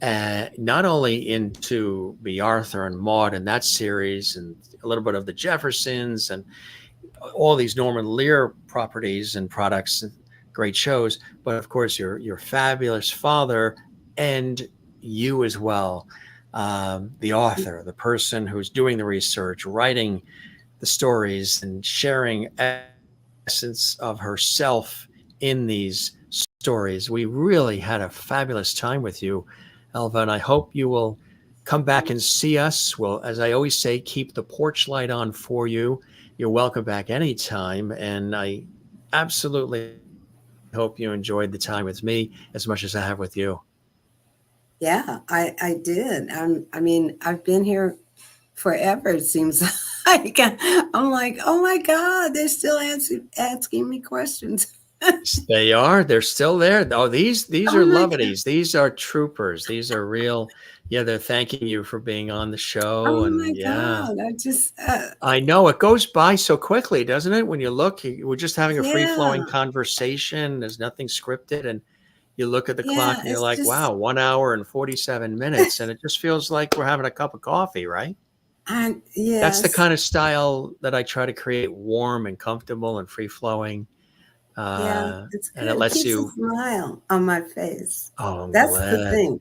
not only into Bea Arthur and Maude and that series, and a little bit of the Jeffersons and all these Norman Lear properties and products, great shows, but of course your fabulous father and you as well. The author, the person who's doing the research, writing the stories, and sharing essence of herself in these stories. We really had a fabulous time with you, Elva, and I hope you will come back and see us. We'll, as I always say, keep the porch light on for you. You're welcome back anytime, and I absolutely hope you enjoyed the time with me as much as I have with you. Yeah, I did. I mean, I've been here forever, it seems like. I'm like, oh my God, they're still asking me questions. They are. They're still there. Oh, these Oh are my lovities. These are troopers. These are real. Yeah, they're thanking you for being on the show. Oh and my yeah, God, I just, I know it goes by so quickly, doesn't it? When you look, we're just having a free-flowing yeah, conversation. There's nothing scripted, and you look at the clock yeah, and you're it's like, just, wow, 1 hour and 47 minutes. And it just feels like we're having a cup of coffee, right? That's the yes, kind of style that I try to create, warm and comfortable and free-flowing. yeah, it's And it good. It lets keeps a you, smile on my face. oh, I'm That's the glad. thing.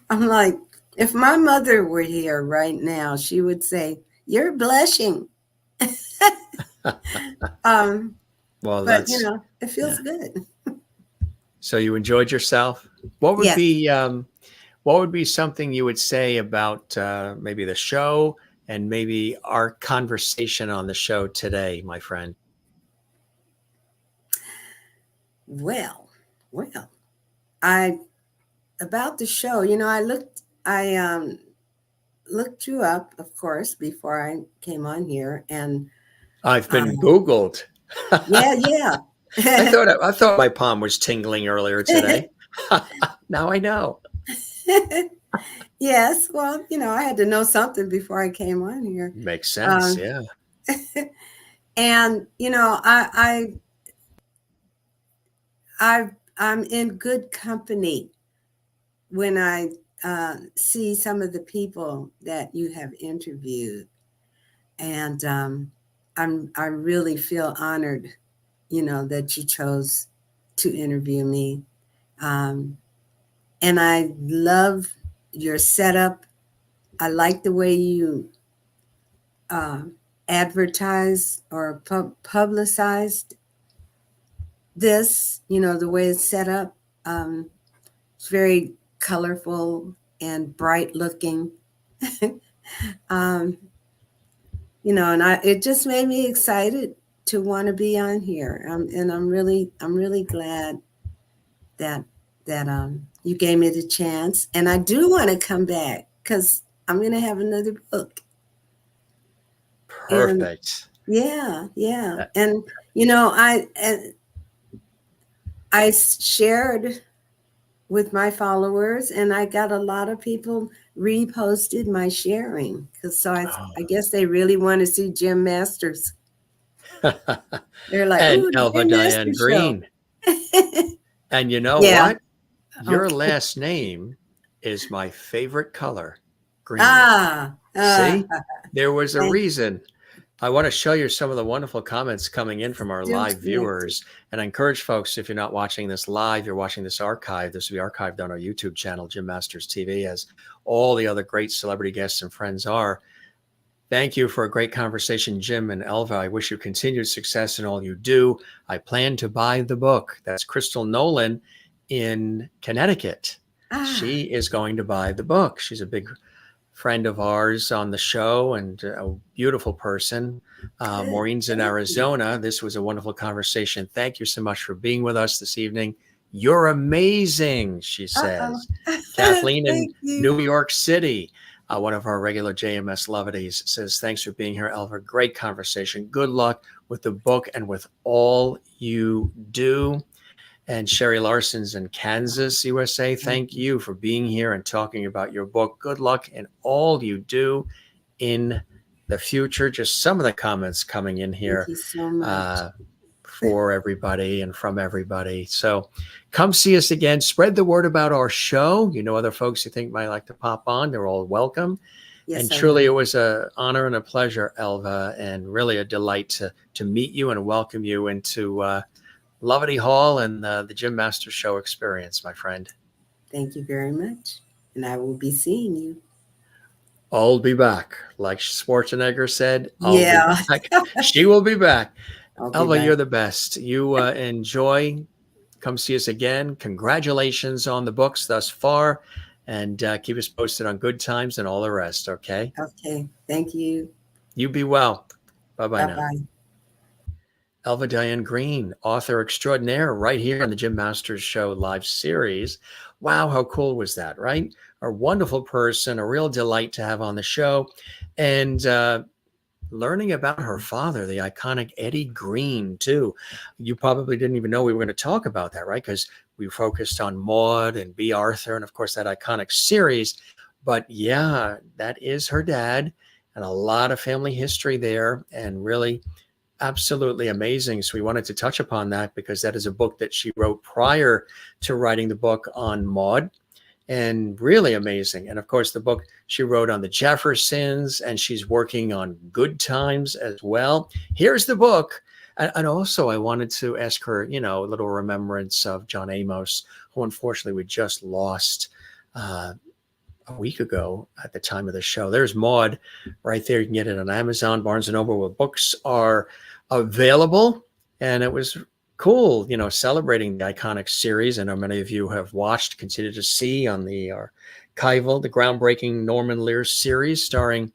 I'm like, if my mother were here right now, she would say, "You're blushing." um, Well, but that's, it feels yeah. good. So you enjoyed yourself? What would Yes. be something you would say about maybe the show and maybe our conversation on the show today, my friend? Well, I about the show. I looked you up, of course, before I came on here, and I've been um, Googled. yeah. I thought my palm was tingling earlier today. Now I know. Yes. Well, I had to know something before I came on here. Makes sense. Um, Yeah. and I'm in good company when I see some of the people that you have interviewed, and I really feel honored, that you chose to interview me, and I love your setup. I like the way you advertise or publicized this. The way it's set up. It's very colorful and bright looking. um, and it just made me excited to want to be on here. And I'm really glad that you gave me the chance. And I do want to come back because I'm going to have another book. Perfect. And yeah. And I shared with my followers, and I got a lot of people reposted my sharing so I guess they really want to see Jim Masters. They're like, And "Ooh, the Elva Jim Diane Masters show." Green. And you know Yeah. what? Your Okay. last name is my favorite color, green. See, there was a reason. I want to show you some of the wonderful comments coming in from our live viewers. And I encourage folks, if you're not watching this live, you're watching this archive. This will be archived on our YouTube channel, Jim Masters TV, as all the other great celebrity guests and friends are. Thank you for a great conversation, Jim and Elva. I wish you continued success in all you do. I plan to buy the book. That's Crystal Nolan in Connecticut. She is going to buy the book. She's a big friend of ours on the show and a beautiful person. Maureen's in Arizona. This was a wonderful conversation. Thank you so much for being with us this evening. You're amazing, she says. Kathleen in New York City, one of our regular JMS Lovities, says, thanks for being here, Elva. Great conversation. Good luck with the book and with all you do. And Sherry Larson's in Kansas, USA. Thank you for being here and talking about your book. Good luck in all you do in the future. Just some of the comments coming in here. Thank you so much. For everybody and from everybody. So come see us again. Spread the word about our show. You know, other folks you think might like to pop on, they're all welcome. Yes, and truly it was an honor and a pleasure, Elva, and really a delight to meet you and welcome you into Lovity Hall and the Jim Masters Show experience, my friend. Thank you very much. And I will be seeing you. I'll be back. Like Schwarzenegger said, I'll be back. She will be back. Elva, you're the best. You enjoy. Come see us again. Congratulations on the books thus far. And keep us posted on good times and all the rest, okay? Okay. Thank you. You be well. Bye-bye now. Bye-bye. Elva Diane Green, author extraordinaire, right here on the Jim Masters Show live series. Wow, how cool was that, right? A wonderful person, a real delight to have on the show. And learning about her father, the iconic Eddie Green, too. You probably didn't even know we were going to talk about that, right? Because we focused on Maude and Bea Arthur and, of course, that iconic series. But, yeah, that is her dad and a lot of family history there and really absolutely amazing. So we wanted to touch upon that because that is a book that she wrote prior to writing the book on Maude. And really amazing. And of course, the book she wrote on the Jeffersons, and she's working on Good Times as well. Here's the book. And also, I wanted to ask her, you know, a little remembrance of John Amos, who unfortunately we just lost a week ago at the time of the show. There's Maude right there. You can get it on Amazon, Barnes & Noble, where books are available. And it was cool, you know, celebrating the iconic series. I know many of you have watched, continue to see on the archival, the groundbreaking Norman Lear series starring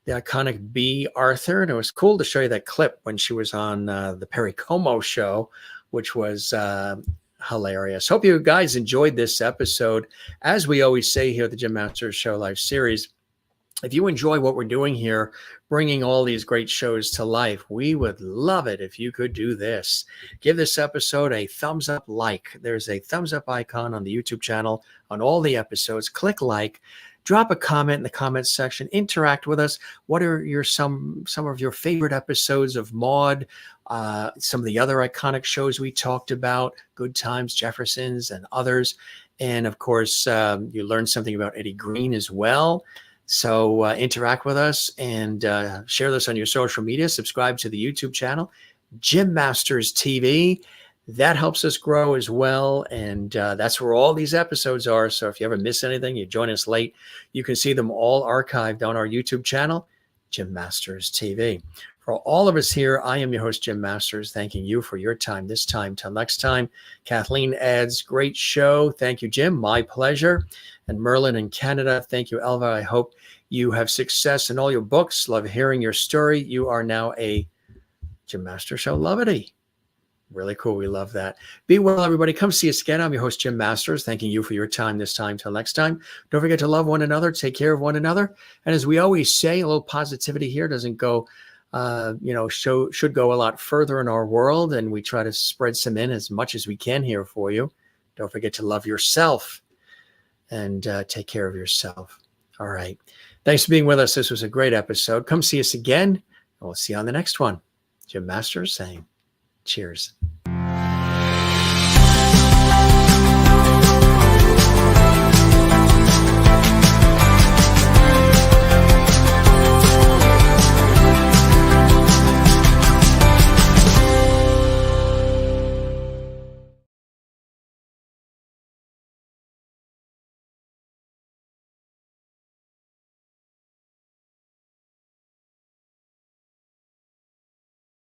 the iconic Bea Arthur. And it was cool to show you that clip when she was on the Perry Como show, which was hilarious. Hope you guys enjoyed this episode. As we always say here at the Jim Masters Show live series, if you enjoy what we're doing here, bringing all these great shows to life, we would love it if you could do this. Give this episode a thumbs up like. There's a thumbs up icon on the YouTube channel on all the episodes. Click like. Drop a comment in the comments section. Interact with us. What are your some of your favorite episodes of Maude? Some of the other iconic shows we talked about, Good Times, Jeffersons, and others. And of course, you learned something about Eddie Green as well. So interact with us and share this on your social media. Subscribe to the YouTube channel, Jim Masters TV. That helps us grow as well. And that's where all these episodes are. So if you ever miss anything, you join us late, you can see them all archived on our YouTube channel, Jim Masters TV. For all of us here, I am your host, Jim Masters, thanking you for your time this time. Till next time, Kathleen adds, great show. Thank you, Jim. My pleasure. And Merlin in Canada, thank you, Elva. I hope you have success in all your books. Love hearing your story. You are now a Jim Masters Show lovity. Really cool. We love that. Be well, everybody. Come see us again. I'm your host, Jim Masters, thanking you for your time this time. Till next time, don't forget to love one another, take care of one another. And as we always say, a little positivity here doesn't go should go a lot further in our world, and we try to spread some in as much as we can here for you. Don't forget to love yourself and take care of yourself. All right. Thanks for being with us. This was a great episode. Come see us again, and we'll see you on the next one. Jim Masters saying cheers.